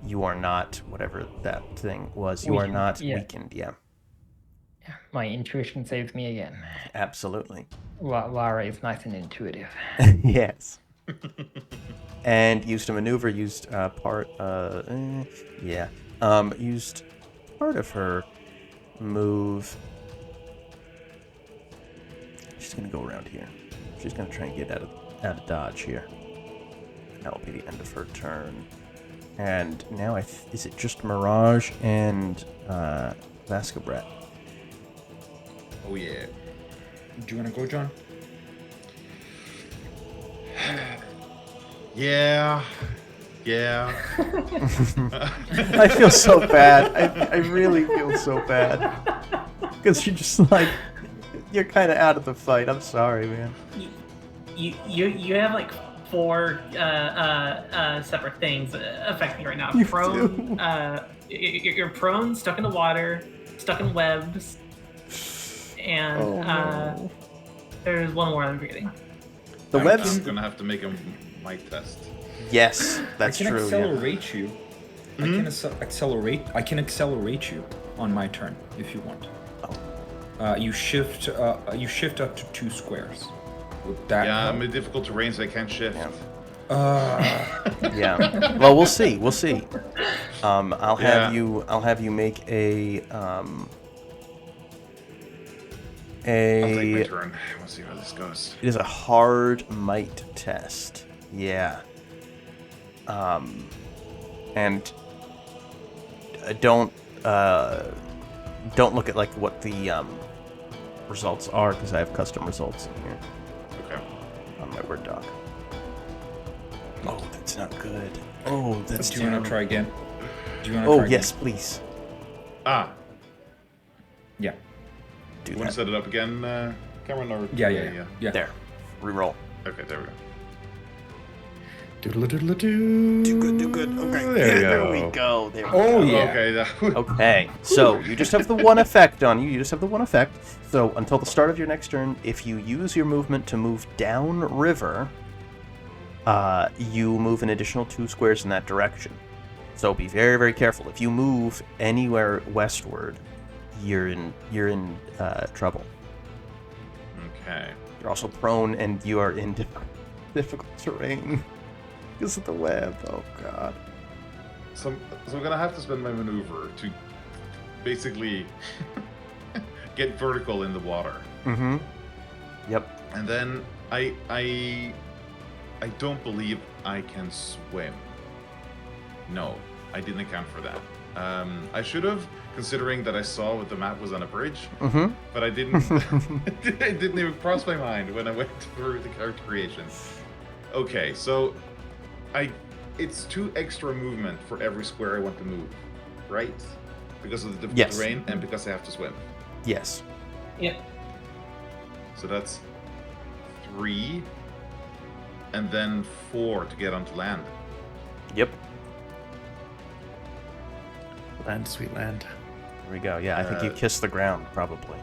you are not, whatever that thing was, you are not weakened. Yeah. My intuition saves me again. Absolutely. Lara is nice and intuitive. Yes. And used a maneuver, used part, used part of her move. She's gonna go around here. She's gonna try and get out of dodge here. That'll be the end of her turn. And now is it just Mirage and Vascabret? Oh yeah. Do you want to go, John? Yeah. I feel so bad. I really feel so bad. Because you're just like, you're kind of out of the fight. I'm sorry, man. You have like 4 separate things affecting you right now. You Prone, you're prone, stuck in the water, stuck in webs, and there's one more I'm forgetting. The webs. I'm gonna have to make a might test. Yes, that's true. I can accelerate you. Hmm? I can accelerate you on my turn if you want. Oh. You shift up to 2 squares. Would that Yeah, help? I'm in difficult terrain, so I can't shift. Yeah. Well, we'll see. We'll see. I'll have you make a I'll take my turn. We'll see how this goes. It is a hard might test. Yeah. And don't look at like what the results are, because I have custom results in here. Okay. On my Word doc. Oh, that's not good. Oh, that's Do you want to try again? Oh, yes, please. Ah, Yeah. Do you want that. to set it up again, Cameron? Or Yeah. There. Reroll. Okay, there we go. Doodle-doodle-doo. Do good. Okay. There we go. There we Oh, go. yeah. Okay. Okay, so you just have the one effect on you. You just have the one effect. So until the start of your next turn, if you use your movement to move downriver, you move an additional 2 squares in that direction. So be very, very careful. If you move anywhere westward, you're in trouble. Okay. You're also prone, and you are in difficult terrain because of the web. Oh God. So I'm gonna have to spend my maneuver to basically get vertical in the water. Mm-hmm. Yep. And then I don't believe I can swim. No, I didn't account for that. I should have, considering that I saw what the map was on a bridge, Mm-hmm. but I didn't. It didn't even cross my mind when I went through the character creation. Okay, so it's 2 extra movement for every square I want to move, right? Because of the difficult Yes. terrain and because I have to swim. Yes. Yep. So that's 3, and then 4 to get onto land. Yep. Land, sweet land. There we go. Yeah, I think you kissed the ground, probably.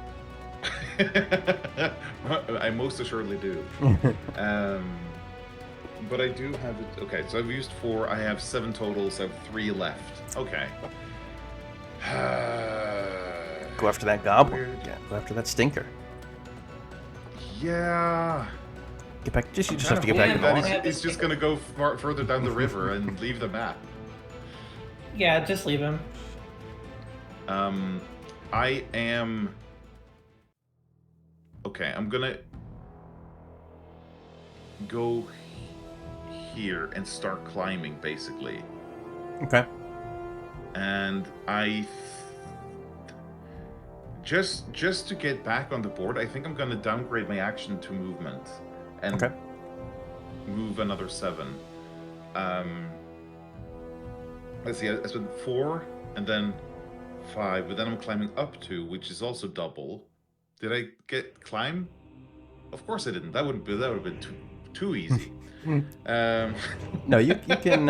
I most assuredly do. But I do have it. Okay, so I've used 4. I have 7 totals. I have 3 left. Okay. Go after that goblin. Weird. Yeah, go after that stinker. Yeah. Get back. You just I'm have to get back in the that line. he's just gonna go further down the river and leave the map. Yeah, just leave him. I am. Okay, I'm gonna go here and start climbing, basically. Okay. And just to get back on the board, I think I'm gonna downgrade my action to movement and Okay. move another 7. Let's see, I spent 4 and then 5, but then I'm climbing up 2, which is also double. Did I get climb? Of course I didn't. That would have been too easy. No, you can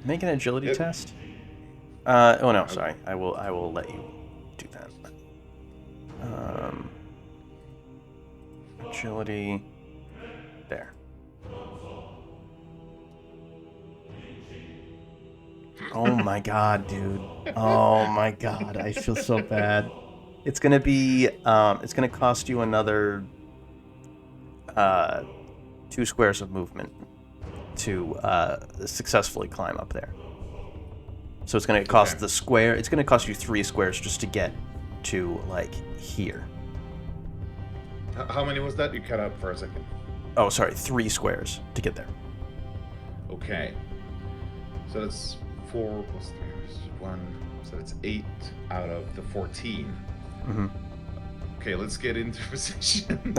make an agility test. Oh no, sorry. I will let you do that. Agility. There. Oh my god, dude. Oh my god, I feel so bad. It's gonna be it's gonna cost you another 2 squares of movement to successfully climb up there. So it's gonna cost the square. It's gonna cost you 3 squares just to get to like here. How many was that? You cut out for a second. Oh, sorry, 3 squares to get there. Okay. So that's 4 plus 3 is 1. So that's 8 out of the 14. Mm-hmm. Okay, let's get into position.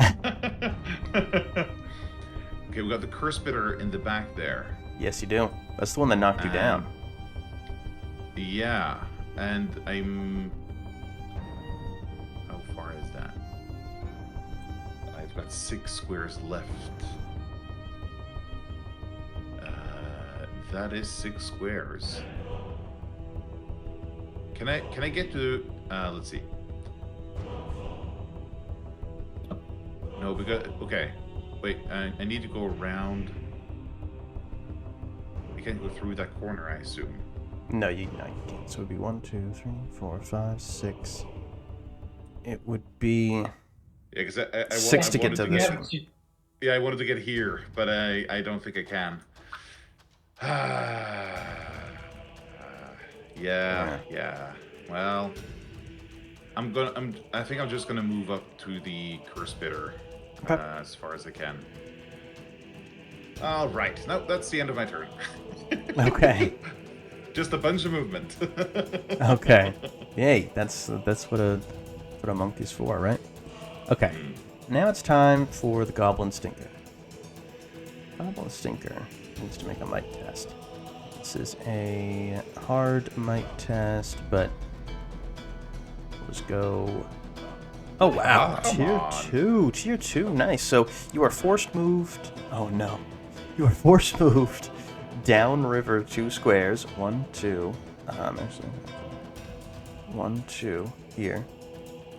Okay, we got the curse bitter in the back there. Yes, you do. That's the one that knocked you down. Yeah, and I'm... How far is that? I've got 6 squares left. That is 6 squares. Can I get to... let's see. No, because... Okay. Wait, I need to go around... I can't go through that corner, I assume. No, you can't. So it would be 1, 2, 3, 4, 5, 6. It would be Yeah, because I 6 to get to this one. Yeah, I wanted to get here, but I don't think I can. Yeah. Well, I think I'm just gonna move up to the curse bitter as far as I can. All right, no, that's the end of my turn. Okay. Just a bunch of movement. Okay. Yay, that's what a monk is for, right? Okay. Now it's time for the Goblin Stinker. Goblin Stinker needs to make a might test. This is a hard might test, but we'll just go... Oh, wow. Tier 2. Nice. So you are force moved... Oh, no. You are force moved downriver 2 squares. 1, 2. Actually, 1, 2 here.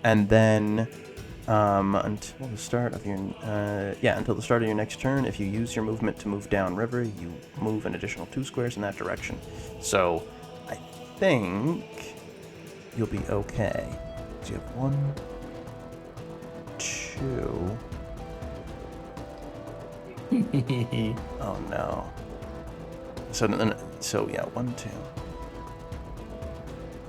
And then... until the start of your next turn, if you use your movement to move downriver, you move an additional 2 squares in that direction. So I think you'll be okay. So you have 1, 2. Oh no. So 1, 2,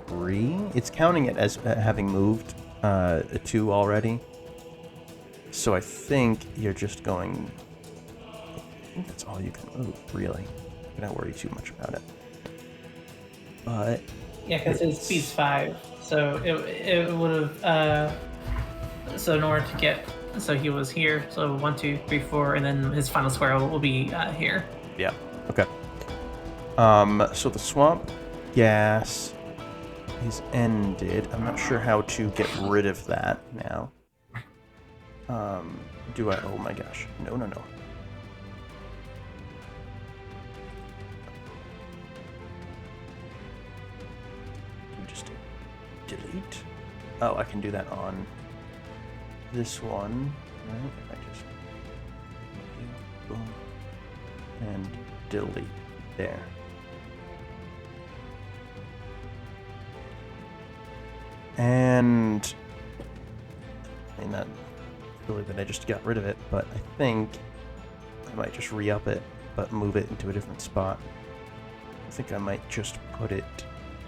3. It's counting it as having moved a 2 already. So I think you're just going... I think that's all you can move, really. I don't worry too much about it. But... Yeah, because his speed's 5. So it would have... so in order to get... So he was here. So 1, 2, 3, 4, and then his final square will be here. Yeah, okay. So the swamp gas is ended. I'm not sure how to get rid of that now. Do I? Oh my gosh. No. Just delete. Oh, I can do that on this one, right? If I just boom and delete there. And I mean, that really that I just got rid of it, but I think I might just re-up it, but move it into a different spot. I think I might just put it.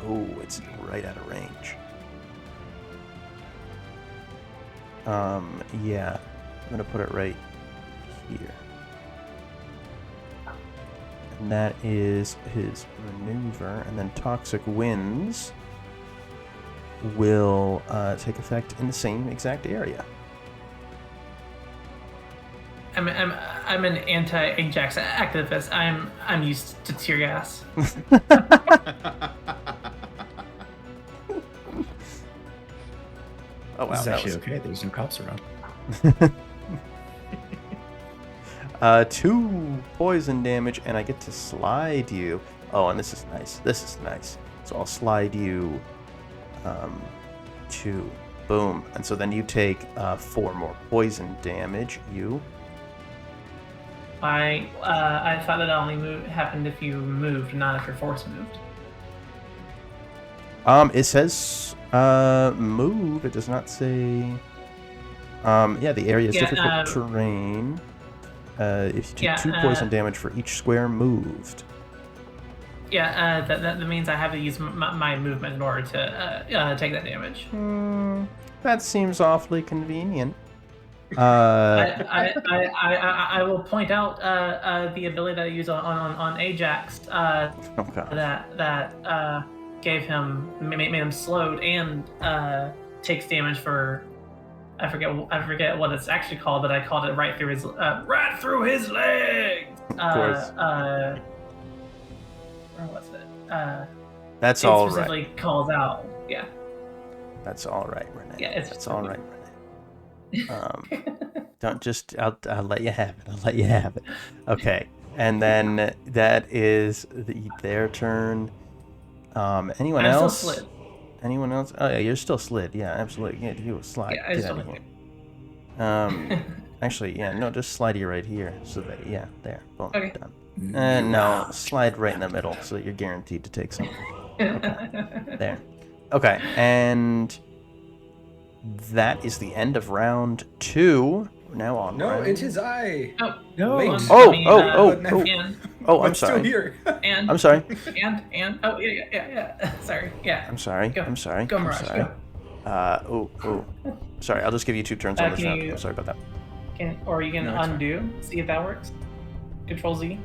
Oh, it's right out of range. Yeah, I'm gonna put it right here. And that is his maneuver, and then Toxic Winds will take effect in the same exact area. I'm an anti-Ajax activist. I'm used to tear gas. Oh wow, This is that actually was okay. There's no cops around. 2 poison damage, and I get to slide you. Oh, and this is nice. This is nice. So I'll slide you 2. Boom. And so then you take 4 more poison damage. You. I thought that only happened if you moved, not if your force moved. It says move. It does not say. Yeah, the area is difficult terrain. If you take 2 poison damage for each square moved. Yeah, that means I have to use my movement in order to take that damage. That seems awfully convenient. I will point out the ability that I use on Ajax that gave him made him slowed and takes damage for I forget what it's actually called, but I called it right through his legs. Of course. Where was it? That's it all specifically right. calls out. Yeah. That's all right, Renee. Yeah, that's all right, Renee. Don't just. I'll let you have it. I'll let you have it. Okay, and then that is their turn. Anyone I'm else? still slid. Anyone else? Oh yeah, you're still slid. Yeah, absolutely. Yeah, you slide. Yeah, I Get still out of here. Actually, yeah, no, just slide you right here. So that there. Boom. Okay. Done. No, slide right in the middle so that you're guaranteed to take something. Okay. There. Okay, and that is the end of round 2. We're now on No, round... it is I. Oh, No. wait, Oh, I mean, oh. And, Oh, I'm I'm still sorry. here. and I'm sorry. and oh yeah. Sorry. Yeah. I'm sorry. Go. I'm sorry. Go, I'm Mirage. sorry. Go. Sorry, I'll just give you 2 turns on this can round. you- I'm sorry about that. Or you can No, it's undo. See if that works. Control Z.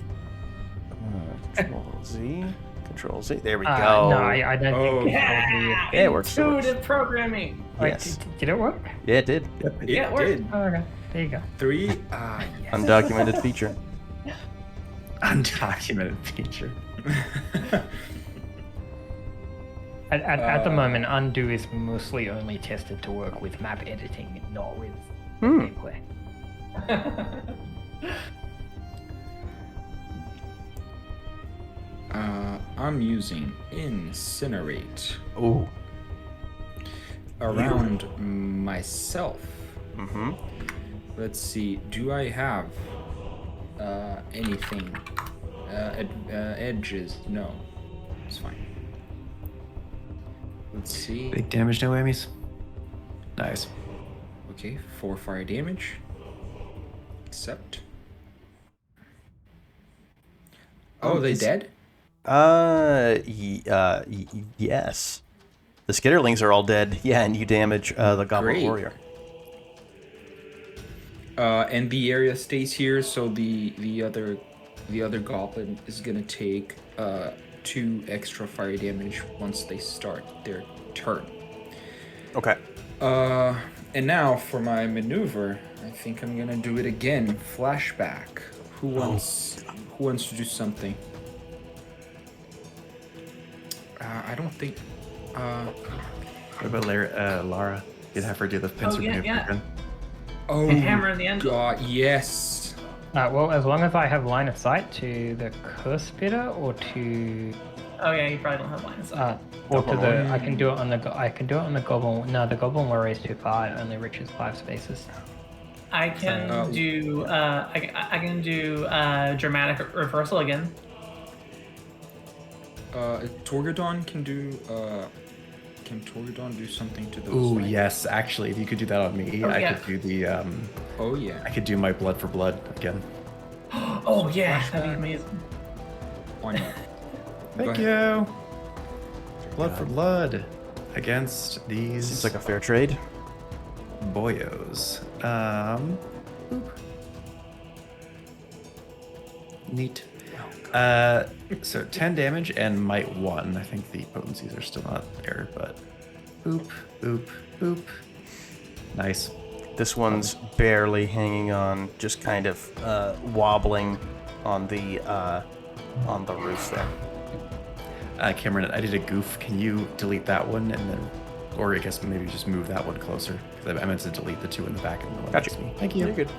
Control Z. Control Z. There we go. No, I don't Oh. think Yeah. Yeah, it works, it works. Intuitive programming. Yes. Did it work? Yeah, it did. Yep, it Yeah, it worked. did. Oh, okay. There you go. 3. Yes. Undocumented feature. Undocumented feature. At the moment, undo is mostly only tested to work with map editing, not with Hmm. gameplay. I'm using Incinerate Ooh. around myself. Mm-hmm. Let's see. Do I have anything? Edges? No. It's fine. Let's see. Big damage, no whammies. Nice. Okay, 4 fire damage. Accept. Oh, they is- dead? Yes. The skitterlings are all dead. Yeah, and you damage the Goblin Great. Warrior. And the area stays here, so the other goblin is gonna take 2 extra fire damage once they start their turn. Okay. And now for my maneuver, I think I'm gonna do it again. Flashback. Who wants to do something? I don't think. What about Lara? You'd have her do the pincer maneuver again. Oh, And hammer in the end. God, yes. Well, as long as I have line of sight to the curse spitter or to Oh yeah, you probably don't have line of sight. or to the I can do it on the goblin. No, the goblin warrior is too far. It only reaches 5 spaces. I can do I can do dramatic reversal again. Torgaddon can do. Can Torgaddon do something to those? Ooh, like- yes. Actually, if you could do that on me, Oh, I yeah. could do the. Oh yeah. I could do my blood for blood again. Oh yeah, that'd be amazing. Why not? Thank Go ahead. you. Blood for blood against these Seems like a fair trade. boyos. Boop. Neat. So 10 damage and might 1. I think the potencies are still not there, but boop, boop, boop. Nice. This one's barely hanging on, just kind of wobbling on the roof there. Cameron, I did a goof. Can you delete that one and then, or I guess maybe just move that one closer? Because I meant to delete the 2 in the back and the one Gotcha. next to me. Thank you. You're good.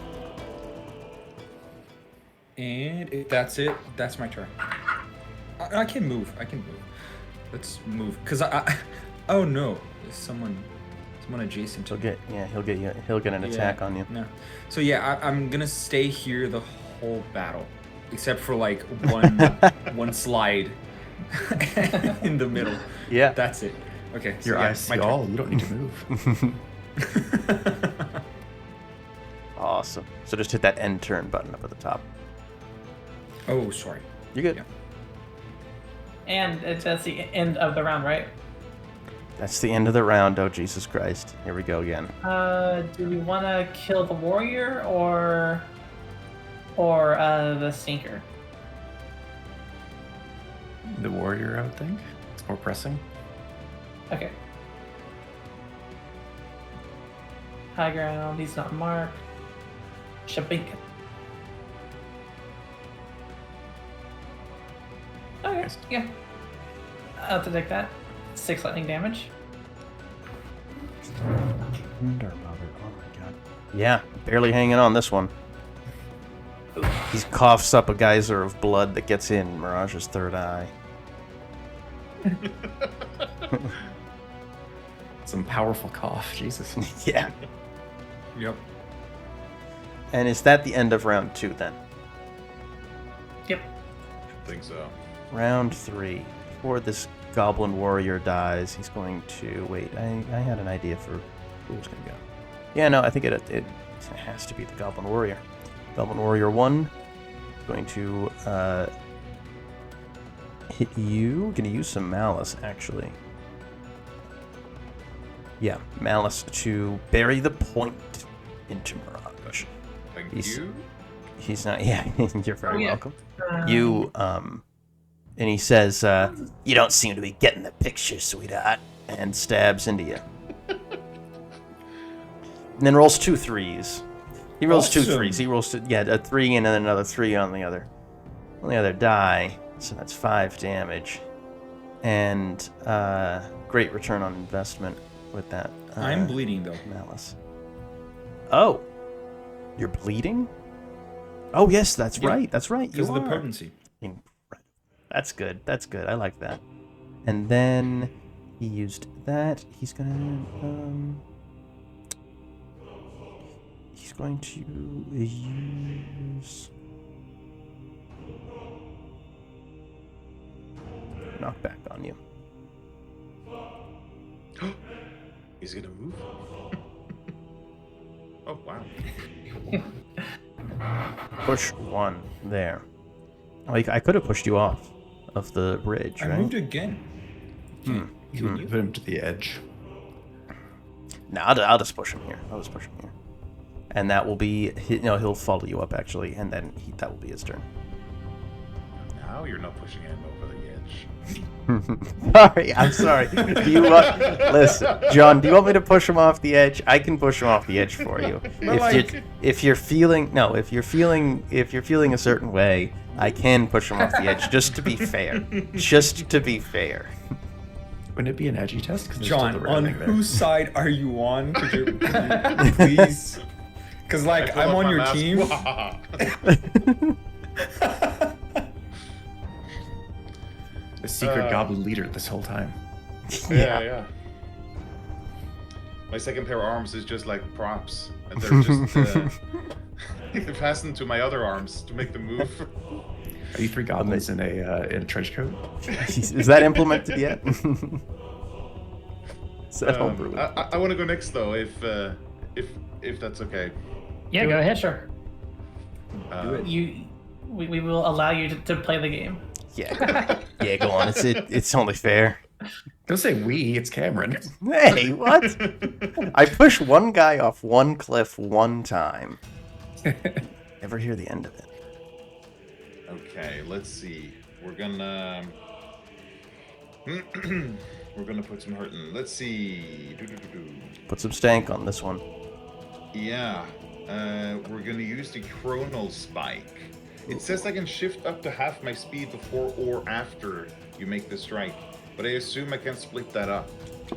And if that's it. That's my turn. I can move. Let's move. Cause I oh no, there's someone adjacent to me. He'll get an attack on you. No. So yeah, I'm gonna stay here the whole battle, except for like one slide in the middle. Yeah. That's it. Okay. So Your yeah, eyes see my turn. all. You don't need to move. Awesome. So just hit that end turn button up at the top. Oh, sorry. You're good. Yeah. And that's the end of the round, right? That's the end of the round. Oh, Jesus Christ. Here we go again. Do we want to kill the warrior or the stinker? The warrior, I would think. It's more pressing. Okay. High ground. He's not marked. Shabink. Okay. Yeah. I'll have to take that. 6 lightning damage. Oh my god. Yeah, barely hanging on this one. He coughs up a geyser of blood that gets in Mirage's third eye. Some powerful cough. Jesus. Yeah. Yep. And is that the end of round 2 then? Yep. I think so. Round 3. Before this goblin warrior dies, he's going to... Wait, I had an idea for who was going to go. Yeah, no, I think it has to be the goblin warrior. Goblin warrior 1 is going to hit you. Going to use some malice, actually. Yeah, malice to bury the point into Mirage. Thank He's- you. He's not... Yeah, you're very yeah. welcome. You, and he says, you don't seem to be getting the picture, sweetheart, and stabs into you. And then rolls 2 3s. He rolls 2 Awesome. 3s. He rolls, a 3 and then another 3 on the other die. So that's 5 damage. And great return on investment with that. I'm bleeding though. Malice. Oh, you're bleeding? Oh yes, that's Yeah, right. That's right. Because You of the are. potency. That's good. That's good. I like that. And then he used that. He's going to use knockback on you. He's gonna move. Oh wow. Push 1 there. Like I could have pushed you off of the bridge, I right? moved again. You can put him to the edge. No, I'll just push him here. And that will be, he'll follow you up actually, and then that will be his turn. Now you're not pushing him over the edge. Sorry, I'm sorry. Do you listen, John? Do you want me to push him off the edge? I can push him off the edge for you. If you're feeling a certain way, I can push him off the edge. Just to be fair. Wouldn't it be an edgy test? 'Cause there's John, still the on railing there. whose side are you on? Could you please Because, I like, pull I'm off on my your mask. team. The secret goblin leader this whole time. Yeah. My second pair of arms is just like props, and they're just fastened to my other arms to make them move. Are you three goblins in a trench coat? Is that implemented yet? Is that homebrew? I want to go next though, if that's okay. Yeah, go ahead. Sure. Um, We will allow you to play the game. Yeah. Yeah, go on. It's only fair. Don't say we, it's Cameron. Hey, what? I pushed one guy off one cliff one time. Never hear the end of it. Okay, let's see. We're gonna put some hurt in. Let's see. Put some stank on this one. Yeah, we're gonna use the chronal spike. It says I can shift up to half my speed before or after you make the strike, but I assume I can split that up.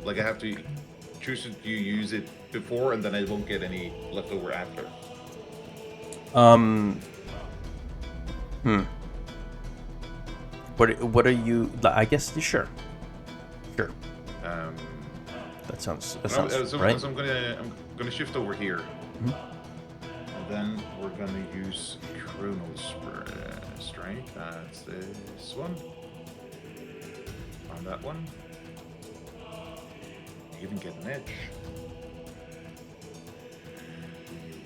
Like I have to choose to use it before, and then I won't get any leftover after. What are you? I guess sure. Um, That sounds so right. I'm gonna shift over here, and then we're gonna use chronal strike. That's this one. On that one. Even get an edge.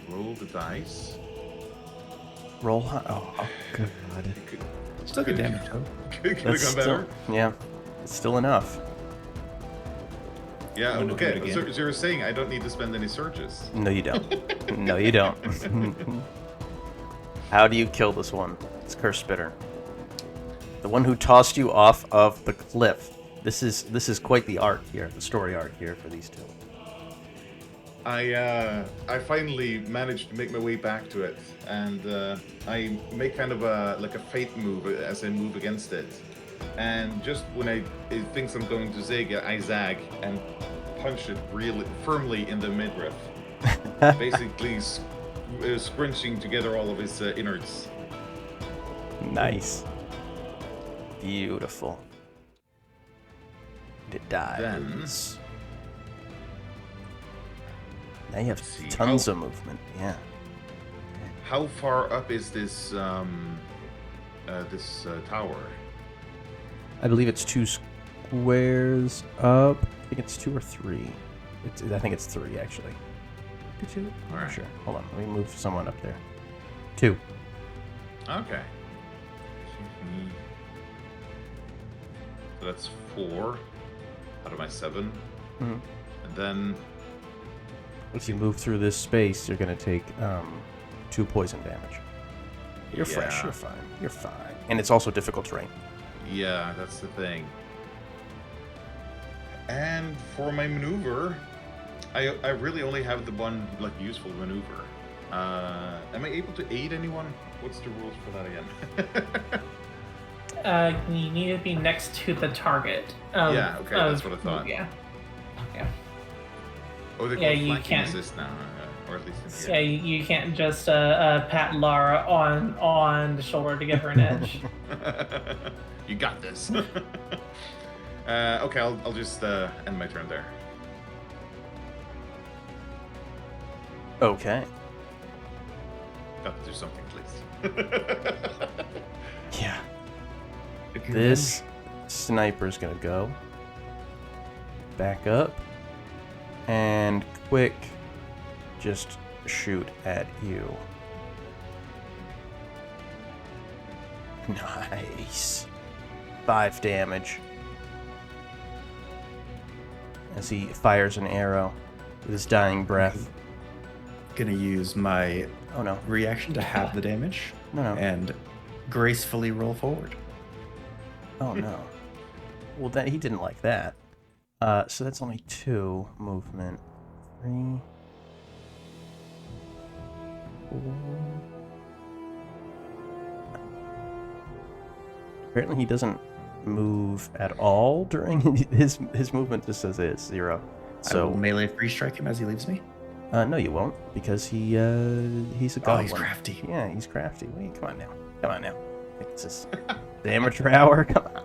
Roll the dice. Roll. Oh, God. Still good damage, though. Could have gone better. Yeah, it's still enough. Yeah, I'm gonna do it okay. again. So you're saying I don't need to spend any surges? No, you don't. No, you don't. How do you kill this one? It's Curse Spitter. The one who tossed you off of the cliff. This is quite the arc here, the story arc here for these two. I finally managed to make my way back to it, and I make kind of a fate move as I move against it. And just when it thinks I'm going to zig, I zag and punch it really firmly in the midriff, basically scrunching together all of his innards. Nice. Beautiful. It dies. Now you have see, tons of movement. Yeah. How far up is this tower? I believe it's 2 squares up. I think it's 2 or 3. I think it's 3 actually. Could you? All right. Sure. Hold on. Let me move someone up there. 2. Okay. So that's 4 out of my 7. Mhm. And then If you move through this space, you're gonna take 2 poison damage. You're fresh. Yeah. You're fine. You're fine. And it's also difficult terrain. yeah, that's the thing. And for my maneuver, I really only have the one useful maneuver. Am I able to aid anyone? What's the rules for that again? You need to be next to the target. Yeah, okay, that's what I thought. Yeah. Oh, they Yeah, call you flanking can't. assist now, or at least in Yeah, here. you can't just pat Lara on the shoulder to give her an edge. You got this. Okay, I'll just end my turn there. Okay. Got to do something, please. Yeah. This sniper's gonna go back up and quick just shoot at you. Nice. 5 damage as he fires an arrow with his dying breath. Gonna use my Oh no. reaction to halve the damage No. and gracefully roll forward. Oh no. Well, that he didn't like that. So that's only 2 movement. 3, 4. Apparently, he doesn't move at all during his movement. Just says it's 0. I will So melee free strike him as he leaves me. No, you won't, because he's a goblin. he's crafty. Yeah, he's crafty. Wait, come on now. It's just the amateur hour. Come on.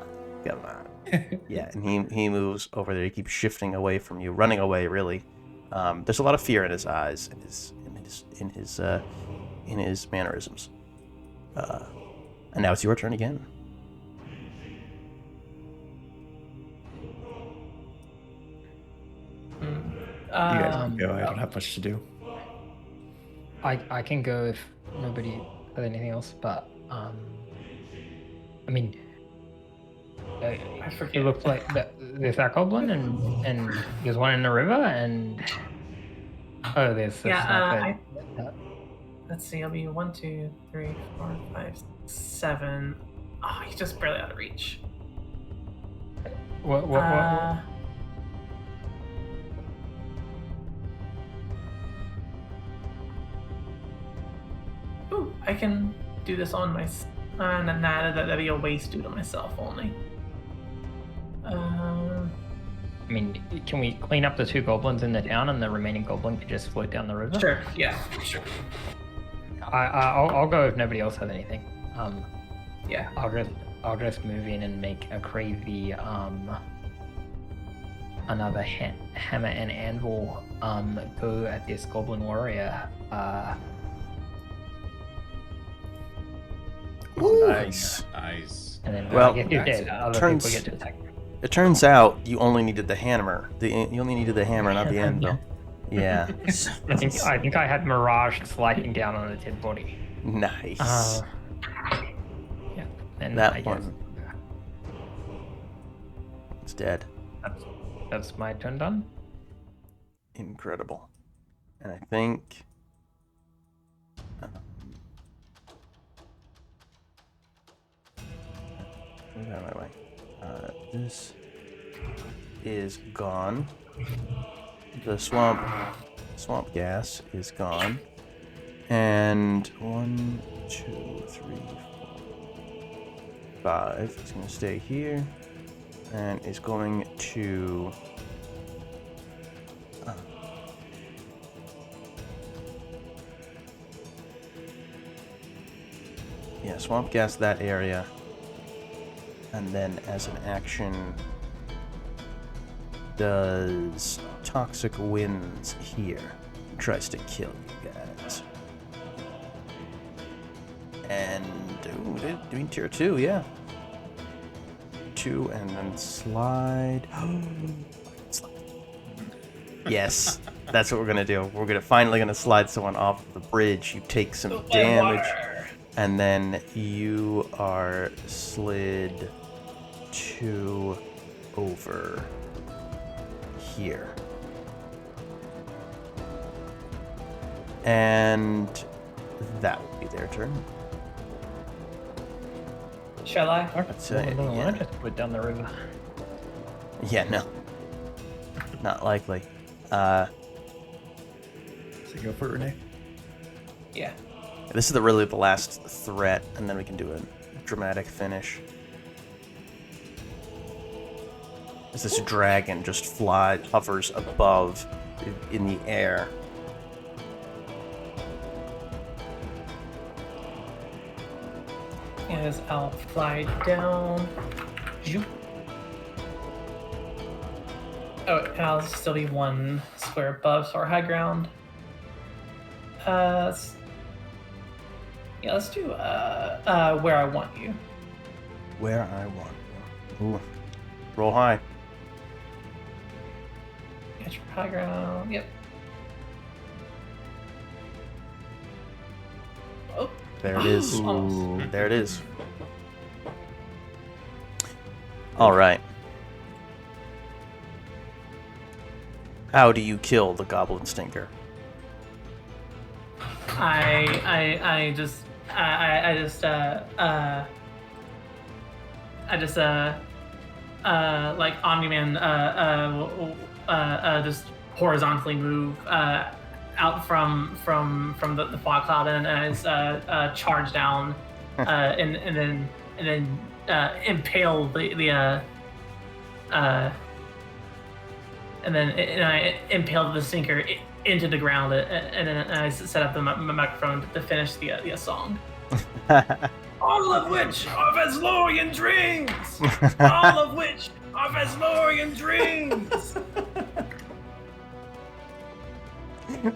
Yeah, and he moves over there. He keeps shifting away from you, running away. Really, there's a lot of fear in his eyes, in his mannerisms. And now it's your turn again. You guys can go. I don't have much to do. I can go if nobody has anything else, but I mean, I forget. it looks like there's that goblin and there's one in the river and there's Yeah, let's see. I'll be 1, 2, 3, 4, 5, 7. Oh, he's just barely out of reach. what? Ooh, I can do this on my. That'd be a waste due to myself only. I mean, can we clean up the 2 goblins in the town and the remaining goblin can just float down the river? Sure. Yeah. Sure. I'll go if nobody else has anything. Yeah. I'll just move in and make a crazy another hammer and anvil go at this goblin warrior. Nice. Nice. And then Well, I guess he's dead. Other turns- people get to attack. It turns out you only needed the hammer. You only needed the hammer, not the anvil. Yeah. I think I had Mirage sliding down on a dead body. Nice. Yeah. And That I guess one. It's dead. that's my turn done. Incredible. And I think. Move out of my way. This is gone. The swamp gas is gone. And 1, 2, 3, 4, 5 is going to stay here. And is going to. Yeah, swamp gas that area. And then as an action, does toxic winds here. Tries to kill you guys. And doing tier 2, yeah. 2 and then slide. Yes, that's what we're gonna do. We're finally gonna slide someone off the bridge. You take some damage, and then you are slid to over here. And that will be their turn. Shall I? That's it. I just put down the river. Yeah, no. Not likely. So go for it, Renee. Yeah. This is really the last threat, and then we can do a dramatic finish. As this dragon just hovers above in the air. As I'll fly down. Zoop. Oh, and I'll still be 1 square above, so our high ground. Let's do where I want you. Where I want you. Ooh. Roll high. Get your high ground. Yep. Oh. There it is. Almost. There it is. All right. How do you kill the goblin stinker? I just like Omni-Man just horizontally move out from the fog cloud and as charge down and then impale and I impale the sinker into the ground, and then I set up the microphone to finish the song. All of which are Veslorian dreams! All of which are Veslorian dreams!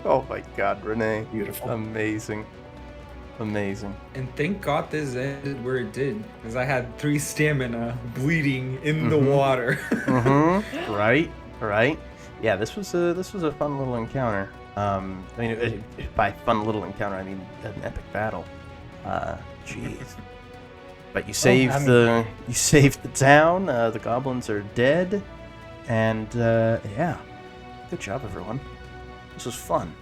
Oh my god, Renee. Beautiful. Amazing. Amazing. And thank God this ended where it did, because I had 3 stamina bleeding in the water. Right. Yeah, this was a fun little encounter. I mean, by fun little encounter, I mean an epic battle. Jeez. But you saved the town. The goblins are dead, and yeah, good job, everyone. This was fun.